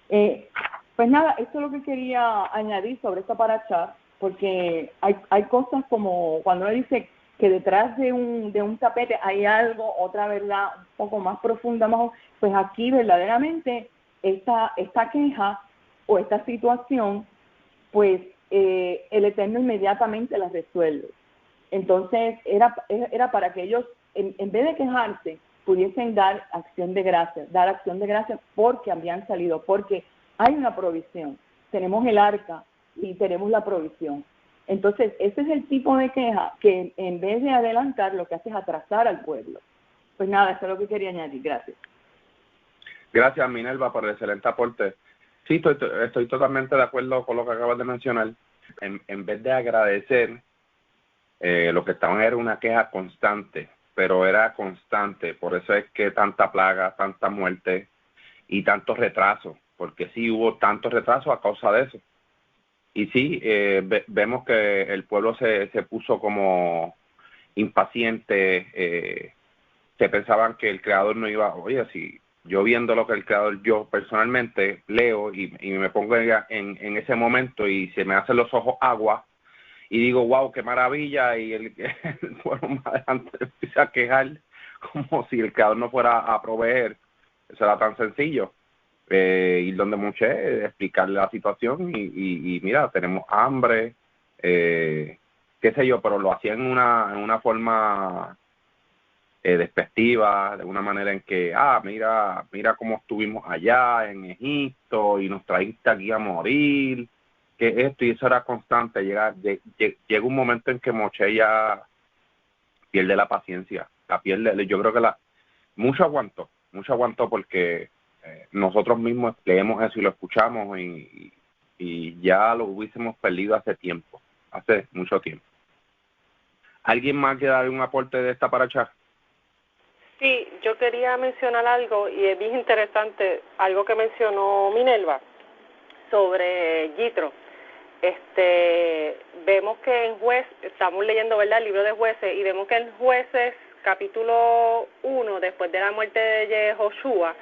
Pues nada, esto es lo que quería añadir sobre esta paracha, porque hay cosas como cuando uno dice que detrás de un tapete hay algo, otra verdad un poco más profunda, pues aquí verdaderamente esta queja o esta situación, pues el Eterno inmediatamente la resuelve. Entonces era para que ellos, en vez de quejarse, pudiesen dar acción de gracias porque habían salido, porque hay una provisión. Tenemos el arca y tenemos la provisión. Entonces, ese es el tipo de queja que en vez de adelantar, lo que hace es atrasar al pueblo. Pues nada, eso es lo que quería añadir. Gracias. Gracias, Minerva, por el excelente aporte. Sí, estoy totalmente de acuerdo con lo que acabas de mencionar. En vez de agradecer, lo que estaban era una queja constante, pero era constante. Por eso es que tanta plaga, tanta muerte y tanto retraso, porque sí hubo tanto retraso a causa de eso. Y sí, vemos que el pueblo se puso como impaciente, se pensaban que el Creador no iba, oye, si yo viendo lo que el Creador, yo personalmente leo y me pongo en ese momento y se me hacen los ojos agua y digo, wow, qué maravilla, y el pueblo más adelante empieza a quejar como si el Creador no fuera a proveer. Eso era tan sencillo. Ir donde Moshe, explicarle la situación y mira, tenemos hambre, qué sé yo, pero lo hacían en una forma despectiva, de una manera en que, mira cómo estuvimos allá en Egipto y nos traíste aquí a morir, que esto, y eso era constante. Llega un momento en que Moshe ya pierde la paciencia, yo creo que mucho aguantó porque nosotros mismos leemos eso y lo escuchamos y ya lo hubiésemos perdido hace mucho tiempo. ¿Alguien más quiere dar un aporte de esta paracha? Sí, yo quería mencionar algo y es bien interesante, algo que mencionó Minerva sobre Yitro. Vemos que estamos leyendo, ¿verdad?, el libro de Jueces, y vemos que en Jueces capítulo 1, después de la muerte de Yehoshua,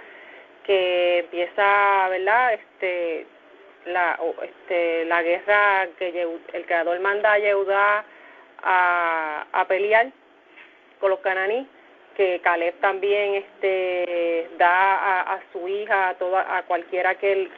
que empieza, ¿verdad?, la guerra que el Creador manda a Yehudá a pelear con los cananí, que Caleb también da a su hija, a cualquiera que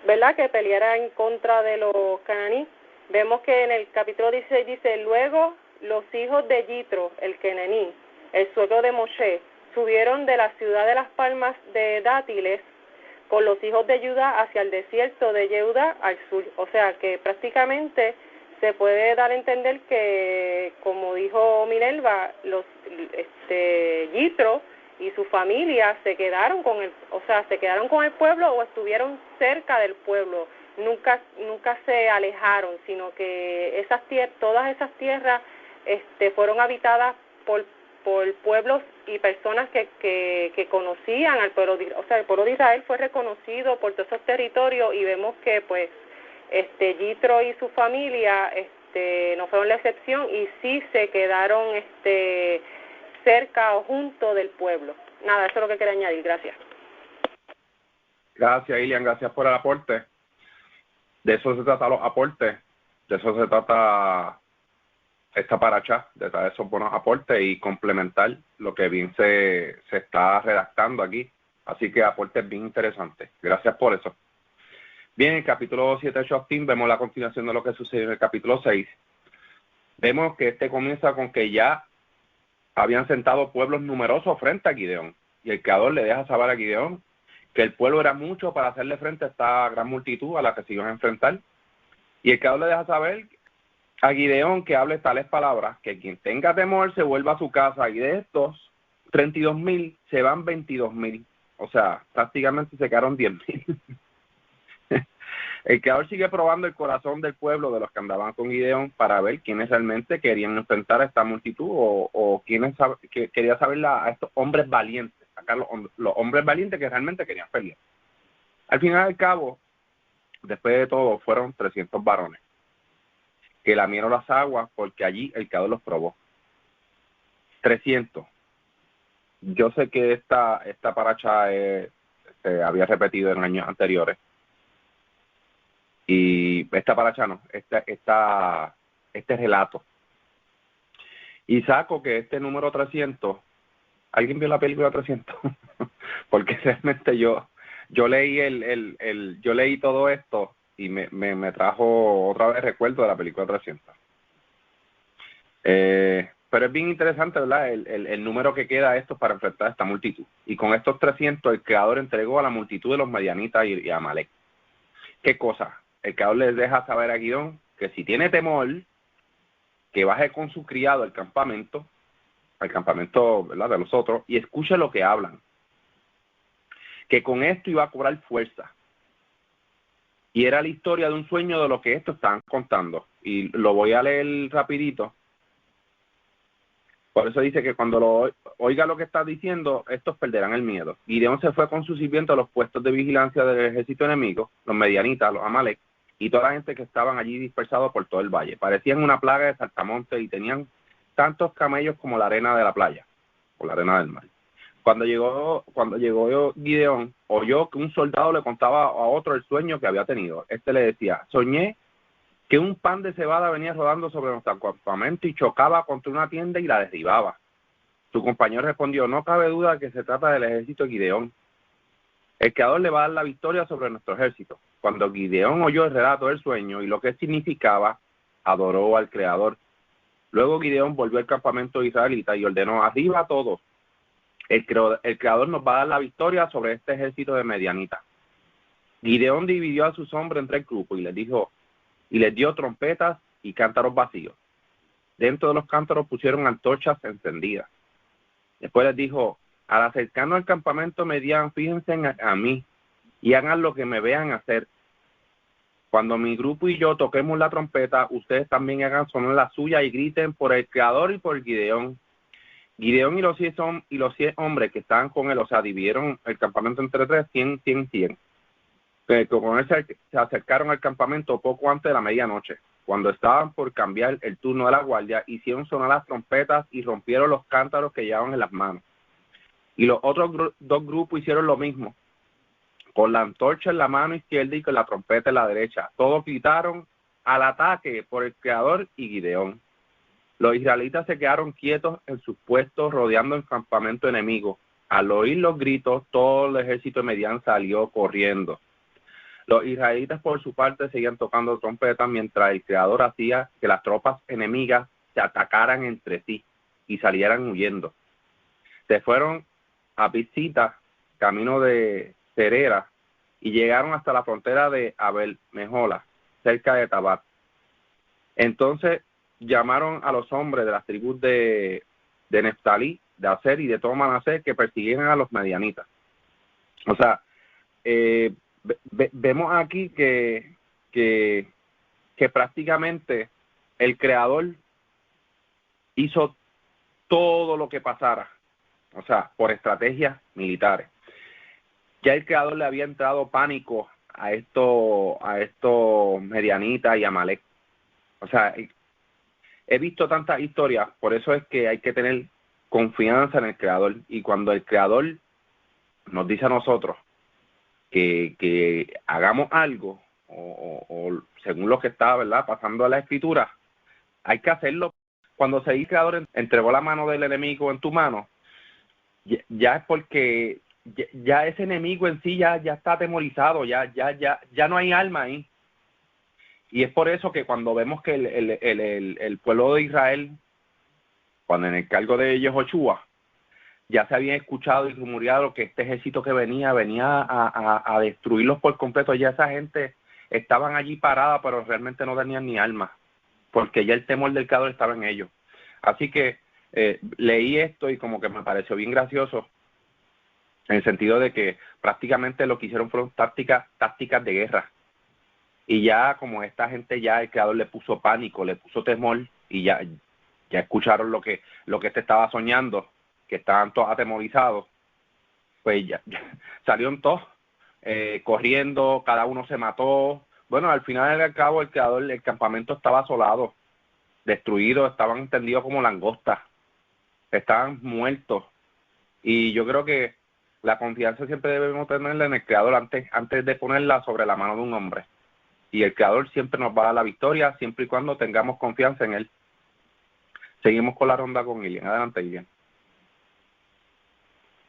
¿verdad?, que peleara en contra de los cananí. Vemos que en el capítulo 16 dice, luego los hijos de Yitro, el Kenaní, el suegro de Moshe, subieron de la ciudad de las palmas de dátiles con los hijos de Judá hacia el desierto de Yehuda al sur. O sea que prácticamente se puede dar a entender que, como dijo Minerva, Yitro y su familia se quedaron con el pueblo o estuvieron cerca del pueblo. Nunca se alejaron, sino que todas esas tierras fueron habitadas por pueblos y personas que conocían al pueblo, el pueblo de Israel fue reconocido por todos esos territorios, y vemos que pues Yitro y su familia no fueron la excepción y sí se quedaron cerca o junto del pueblo. Nada, eso es lo que quería añadir. Gracias. Gracias, Ilian, gracias por el aporte. De eso se trata los aportes, de eso se trata esta paracha, de traer esos buenos aportes y complementar lo que bien se está redactando aquí. Así que aportes bien interesantes. Gracias por eso. Bien, en el capítulo 7 de Shoftim vemos la continuación de lo que sucedió en el capítulo 6. Vemos que comienza con que ya habían sentado pueblos numerosos frente a Gideón. Y el Creador le deja saber a Gideón que el pueblo era mucho para hacerle frente a esta gran multitud a la que se iban a enfrentar. Y el Creador le deja saber a Gideón que hable tales palabras, que quien tenga temor se vuelva a su casa, y de estos 32,000 se van 22,000. O sea, prácticamente se quedaron 10,000. El Creador sigue probando el corazón del pueblo, de los que andaban con Gideón, para ver quiénes realmente querían enfrentar a esta multitud o quiénes quería saber a estos hombres valientes, sacar los hombres valientes que realmente querían pelear. Al final del cabo, después de todo, fueron 300 varones que lamieron las aguas porque allí el Creador los probó. 300. Yo sé que esta paracha se había repetido en años anteriores. Y esta paracha no, este relato. Y saco que este número 300, ¿alguien vio la película 300? Porque realmente yo leí yo leí todo esto y me trajo otra vez recuerdo de la película 300. Pero es bien interesante, ¿verdad? El número que queda esto para enfrentar a esta multitud. Y con estos 300 el Creador entregó a la multitud de los madianitas y a Amalek. ¿Qué cosa? El Creador les deja saber a Gideón que si tiene temor, que baje con su criado al campamento, ¿verdad?, de los otros, y escuche lo que hablan. Que con esto iba a cobrar fuerza. Y era la historia de un sueño de lo que estos estaban contando. Y lo voy a leer rapidito. Por eso dice que cuando oiga lo que está diciendo, estos perderán el miedo. Gideón se fue con su sirviente a los puestos de vigilancia del ejército enemigo, los medianitas, los Amalek, y toda la gente que estaban allí dispersados por todo el valle. Parecían una plaga de saltamontes y tenían tantos camellos como la arena de la playa, o la arena del mar. Cuando llegó Gideón, oyó que un soldado le contaba a otro el sueño que había tenido. Este le decía: soñé que un pan de cebada venía rodando sobre nuestro campamento y chocaba contra una tienda y la derribaba. Su compañero respondió: no cabe duda que se trata del ejército de Gideón. El Creador le va a dar la victoria sobre nuestro ejército. Cuando Gideón oyó el relato del sueño y lo que significaba, adoró al Creador. Luego Gideón volvió al campamento israelita y ordenó: arriba a todos. El Creador nos va a dar la victoria sobre este ejército de medianitas. Gideón dividió a sus hombres en 3 grupos y les dio trompetas y cántaros vacíos. Dentro de los cántaros pusieron antorchas encendidas. Después les dijo: al acercarnos al campamento me digan: fíjense a mí y hagan lo que me vean hacer. Cuando mi grupo y yo toquemos la trompeta, ustedes también hagan sonar la suya y griten por el Creador y por Gideón. Gideón y los 100 hombres que estaban con él, o sea, dividieron el campamento entre 3, 100. Pero con él se acercaron al campamento poco antes de la medianoche. Cuando estaban por cambiar el turno de la guardia, hicieron sonar las trompetas y rompieron los cántaros que llevaban en las manos. Y los otros 2 grupos hicieron lo mismo, con la antorcha en la mano izquierda y con la trompeta en la derecha. Todos gritaron al ataque por el Creador y Gideón. Los israelitas se quedaron quietos en sus puestos rodeando el campamento enemigo. Al oír los gritos, todo el ejército de Medián salió corriendo. Los israelitas por su parte seguían tocando trompetas mientras el Creador hacía que las tropas enemigas se atacaran entre sí y salieran huyendo. Se fueron a Pisita, camino de Cerera, y llegaron hasta la frontera de Abel Mejola, cerca de Tabat. Entonces llamaron a los hombres de las tribus de Neftalí, de Aser y de todo Manasés que persiguieran a los medianitas. O sea, vemos aquí que prácticamente el Creador hizo todo lo que pasara, o sea, por estrategias militares. Ya el Creador le había entrado pánico a estos medianitas y Amalek. O sea, he visto tantas historias, por eso es que hay que tener confianza en el Creador. Y cuando el Creador nos dice a nosotros que hagamos algo, o según lo que está, ¿verdad?, pasando a la escritura, hay que hacerlo. Cuando el Creador entregó la mano del enemigo en tu mano, ya es porque ya ese enemigo en sí ya está atemorizado, ya no hay alma ahí. Y es por eso que cuando vemos que el pueblo de Israel, cuando en el cargo de Yehoshua, ya se había escuchado y rumoreado que este ejército que venía a destruirlos por completo, ya esa gente estaban allí parada, pero realmente no tenían ni alma, porque ya el temor del Creador estaba en ellos. Así que leí esto y como que me pareció bien gracioso, en el sentido de que prácticamente lo que hicieron fueron tácticas de guerra. Y ya como esta gente, ya el Creador le puso pánico, le puso temor, y ya escucharon lo que este estaba soñando, que estaban todos atemorizados, pues ya salieron todos corriendo, cada uno se mató. Bueno, al final y al cabo el Creador, el campamento estaba asolado, destruido, estaban tendidos como langostas, estaban muertos. Y yo creo que la confianza siempre debemos tenerla en el Creador antes de ponerla sobre la mano de un hombre. Y el Creador siempre nos va a dar la victoria, siempre y cuando tengamos confianza en Él. Seguimos con la ronda con Ilian. Adelante, Ilian.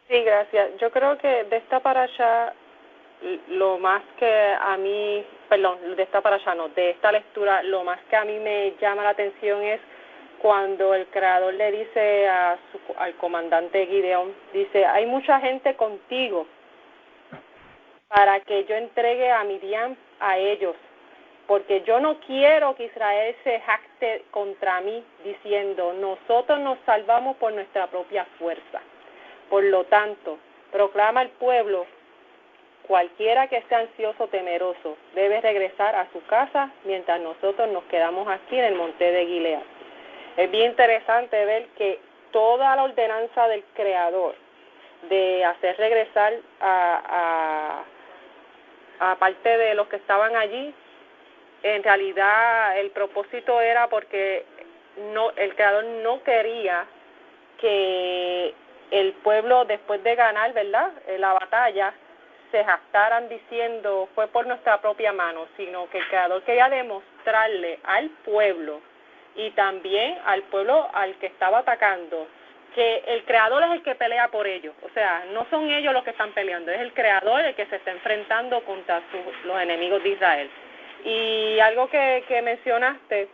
Sí, gracias. Yo creo que de esta parasha, lo más que a mí, de esta parasha no, de esta lectura, lo más que a mí me llama la atención es cuando el Creador le dice al comandante Gideón, dice, hay mucha gente contigo para que yo entregue a Midian a ellos, porque yo no quiero que Israel se jacte contra mí diciendo, nosotros nos salvamos por nuestra propia fuerza. Por lo tanto, proclama al pueblo, cualquiera que esté ansioso o temeroso, debe regresar a su casa mientras nosotros nos quedamos aquí en el monte de Gilead. Es bien interesante ver que toda la ordenanza del Creador de hacer regresar a parte de los que estaban allí, en realidad el propósito era porque el Creador no quería que el pueblo, después de ganar, ¿verdad?, la batalla, se jactaran diciendo fue por nuestra propia mano, sino que el Creador quería demostrarle al pueblo y también al pueblo al que estaba atacando que el Creador es el que pelea por ellos. O sea, no son ellos los que están peleando, es el Creador el que se está enfrentando contra los enemigos de Israel. Y algo que mencionaste,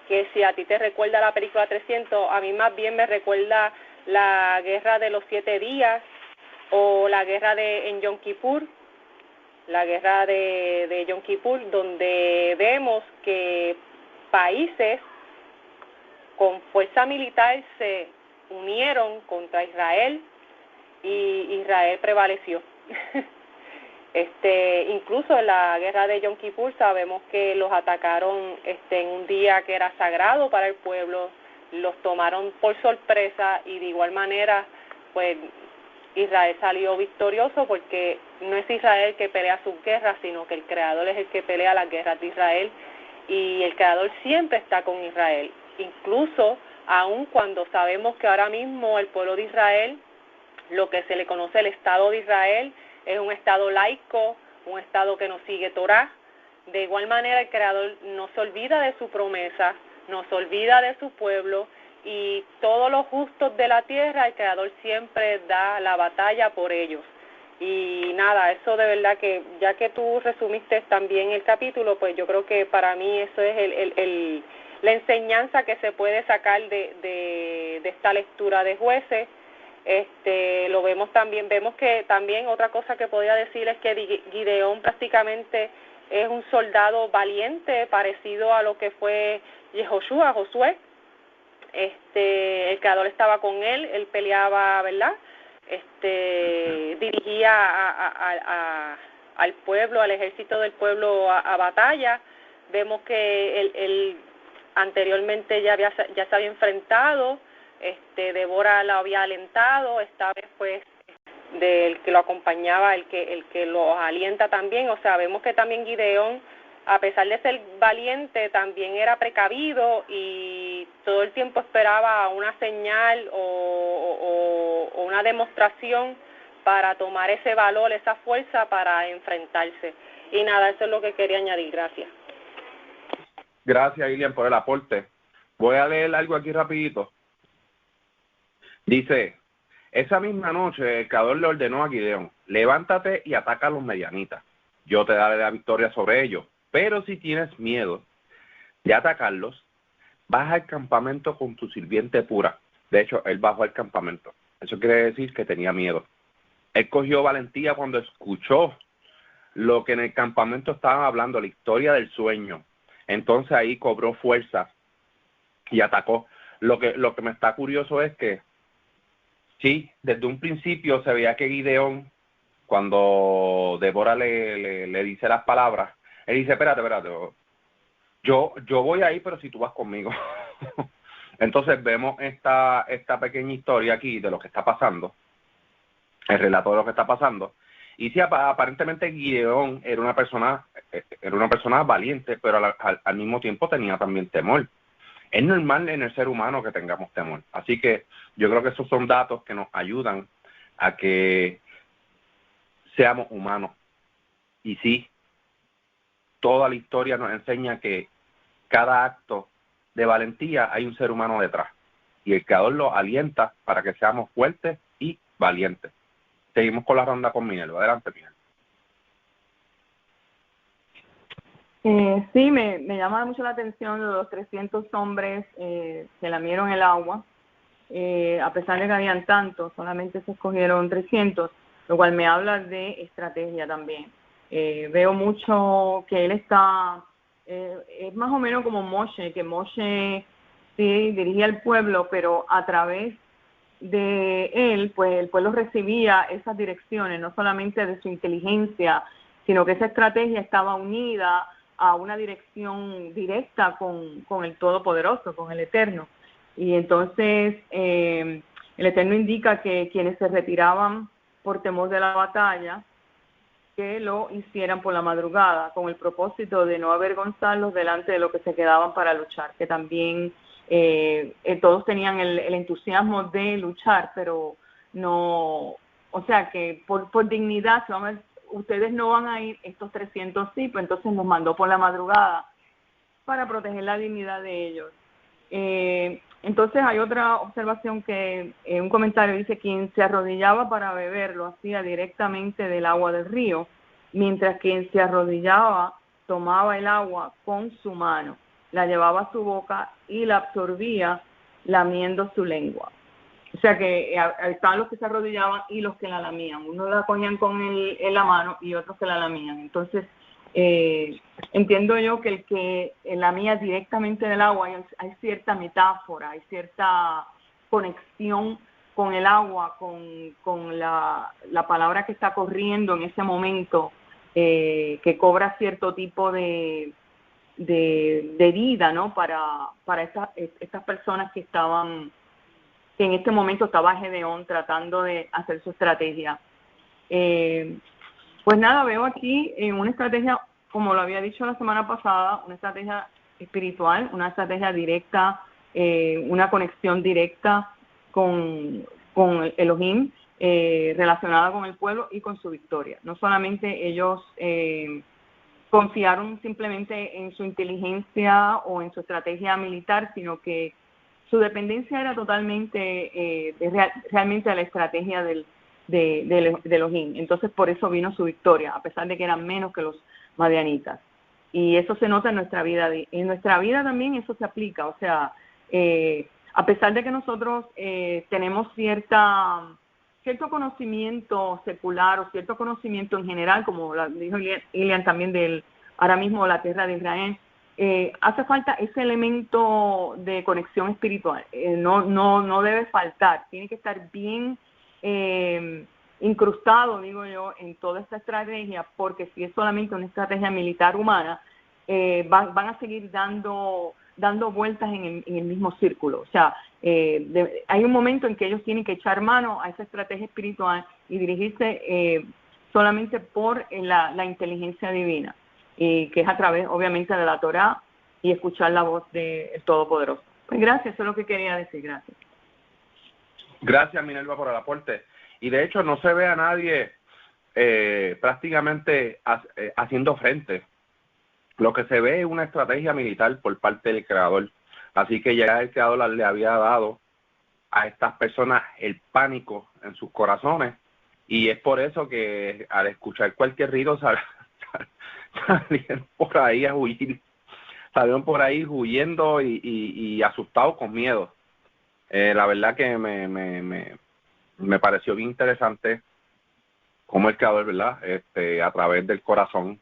que si a ti te recuerda la película 300, a mí más bien me recuerda la guerra de los 7 días o la guerra en Yom Kippur, la guerra de Yom Kippur, donde vemos que países con fuerza militar se unieron contra Israel y Israel prevaleció. Incluso en la guerra de Yom Kippur sabemos que los atacaron en un día que era sagrado para el pueblo, los tomaron por sorpresa y de igual manera pues Israel salió victorioso, porque no es Israel que pelea sus guerras, sino que el Creador es el que pelea las guerras de Israel, y el Creador siempre está con Israel, incluso aun cuando sabemos que ahora mismo el pueblo de Israel, lo que se le conoce el Estado de Israel, es un Estado laico, un Estado que no sigue Torá. De igual manera el Creador no se olvida de su promesa, no se olvida de su pueblo, y todos los justos de la tierra, el Creador siempre da la batalla por ellos. Y nada, eso de verdad que, ya que tú resumiste también el capítulo, pues yo creo que para mí eso es la enseñanza que se puede sacar de esta lectura de Jueces. Lo vemos que también otra cosa que podría decir es que Gideón prácticamente es un soldado valiente, parecido a lo que fue Josué. El Creador estaba con él peleaba, ¿verdad? Dirigía al pueblo, al ejército del pueblo a batalla. Vemos que él anteriormente ya se había enfrentado, Débora lo había alentado, esta vez pues del que lo acompañaba, el que lo alienta también. O sea, vemos que también Gideón, a pesar de ser valiente, también era precavido y todo el tiempo esperaba una señal o una demostración para tomar ese valor, esa fuerza para enfrentarse. Y nada, eso es lo que quería añadir. Gracias. Gracias, Ilian, por el aporte. Voy a leer algo aquí rapidito. Dice, esa misma noche el Creador le ordenó a Gideón, levántate y ataca a los medianitas. Yo te daré la victoria sobre ellos. Pero si tienes miedo de atacarlos, baja al campamento con tu sirviente pura. De hecho, él bajó al campamento. Eso quiere decir que tenía miedo. Él cogió valentía cuando escuchó lo que en el campamento estaban hablando, la historia del sueño. Entonces ahí cobró fuerza y atacó. Lo que me está curioso es que sí, desde un principio se veía que Gideón, cuando Débora le dice las palabras, él dice, espérate, yo voy ahí, pero si tú vas conmigo. Entonces vemos esta pequeña historia aquí de lo que está pasando, el relato de lo que está pasando. Y sí, aparentemente Gideón era una persona valiente, pero al mismo tiempo tenía también temor. Es normal en el ser humano que tengamos temor. Así que yo creo que esos son datos que nos ayudan a que seamos humanos. Y sí, toda la historia nos enseña que cada acto de valentía hay un ser humano detrás. Y el Creador lo alienta para que seamos fuertes y valientes. Seguimos con la ronda con Minerva. Adelante, Minerva. Sí, me llama mucho la atención de los 300 hombres que lamieron el agua. A pesar de que habían tantos, solamente se escogieron 300, lo cual me habla de estrategia también. Veo mucho que él está, es más o menos como Moshe, que Moshe sí dirigía al pueblo, pero a través de él, pues el pueblo recibía esas direcciones, no solamente de su inteligencia, sino que esa estrategia estaba unida a una dirección directa con el Todopoderoso, con el Eterno. Y entonces el Eterno indica que quienes se retiraban por temor de la batalla, que lo hicieran por la madrugada, con el propósito de no avergonzarlos delante de los que se quedaban para luchar, que también todos tenían el entusiasmo de luchar, pero no, o sea que por dignidad, ustedes no van a ir, estos 300 sí, pues entonces nos mandó por la madrugada para proteger la dignidad de ellos. Entonces hay otra observación que un comentario dice, quien se arrodillaba para beber lo hacía directamente del agua del río, mientras quien se arrodillaba tomaba el agua con su mano, la llevaba a su boca y la absorbía lamiendo su lengua. O sea que estaban los que se arrodillaban y los que la lamían. Unos la cogían con en la mano y otros que la lamían. Entonces, entiendo yo que el que lamía directamente del agua, hay cierta metáfora, hay cierta conexión con el agua, con la palabra que está corriendo en ese momento, que cobra cierto tipo de vida, ¿no? Para estas personas que en este momento estaba Gedeón tratando de hacer su estrategia. Pues nada, veo aquí una estrategia, como lo había dicho la semana pasada, una estrategia espiritual, una estrategia directa, una conexión directa con Elohim, relacionada con el pueblo y con su victoria. No solamente ellos confiaron simplemente en su inteligencia o en su estrategia militar, sino que su dependencia era totalmente, realmente a la estrategia de Elohim. Entonces, por eso vino su victoria, a pesar de que eran menos que los madianitas. Y eso se nota en nuestra vida. En nuestra vida también eso se aplica. O sea, a pesar de que nosotros tenemos cierto conocimiento secular o cierto conocimiento en general, como dijo Ilian también ahora mismo la tierra de Israel, hace falta ese elemento de conexión espiritual. No debe faltar, tiene que estar bien incrustado, digo yo, en toda esta estrategia, porque si es solamente una estrategia militar humana, van a seguir dando vueltas en el mismo círculo. O sea, hay un momento en que ellos tienen que echar mano a esa estrategia espiritual y dirigirse solamente por la inteligencia divina, que es a través, obviamente, de la Torá y escuchar la voz del Todopoderoso. Pues gracias, eso es lo que quería decir. Gracias. Gracias, Minerva, por el aporte. Y de hecho no se ve a nadie prácticamente haciendo frente. Lo que se ve es una estrategia militar por parte del creador. Así que ya el creador le había dado a estas personas el pánico en sus corazones, y es por eso que al escuchar cualquier ruido salieron por ahí a huir, salieron por ahí huyendo y asustados con miedo. La verdad que me pareció bien interesante cómo el creador, ¿verdad? A través del corazón,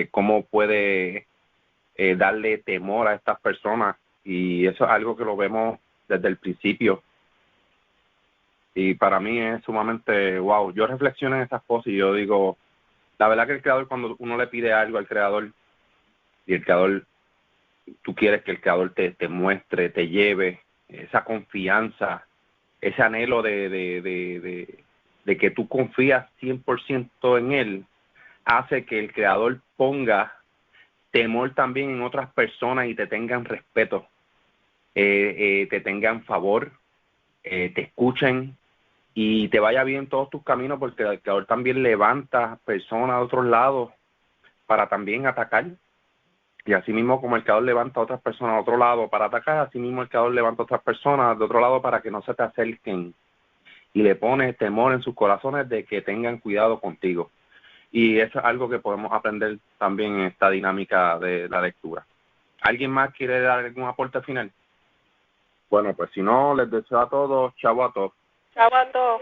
cómo puede darle temor a estas personas, y eso es algo que lo vemos desde el principio, y para mí es sumamente wow. Yo reflexiono en esas cosas y yo digo, la verdad que el creador, cuando uno le pide algo al creador y el creador, tú quieres que el creador te muestre, te lleve esa confianza, ese anhelo de que tú confías 100% en él, hace que el creador ponga temor también en otras personas y te tengan respeto, te tengan favor, te escuchen y te vaya bien todos tus caminos, porque el creador también levanta personas de otros lados para también atacar. Y así mismo como el creador levanta a otras personas a otro lado para atacar, así mismo el creador levanta a otras personas de otro lado para que no se te acerquen, y le pone temor en sus corazones de que tengan cuidado contigo. Y eso es algo que podemos aprender también en esta dinámica de la lectura. ¿Alguien más quiere dar algún aporte final? Bueno, pues si no, les deseo a todos, chavo a todos. Chao a todos.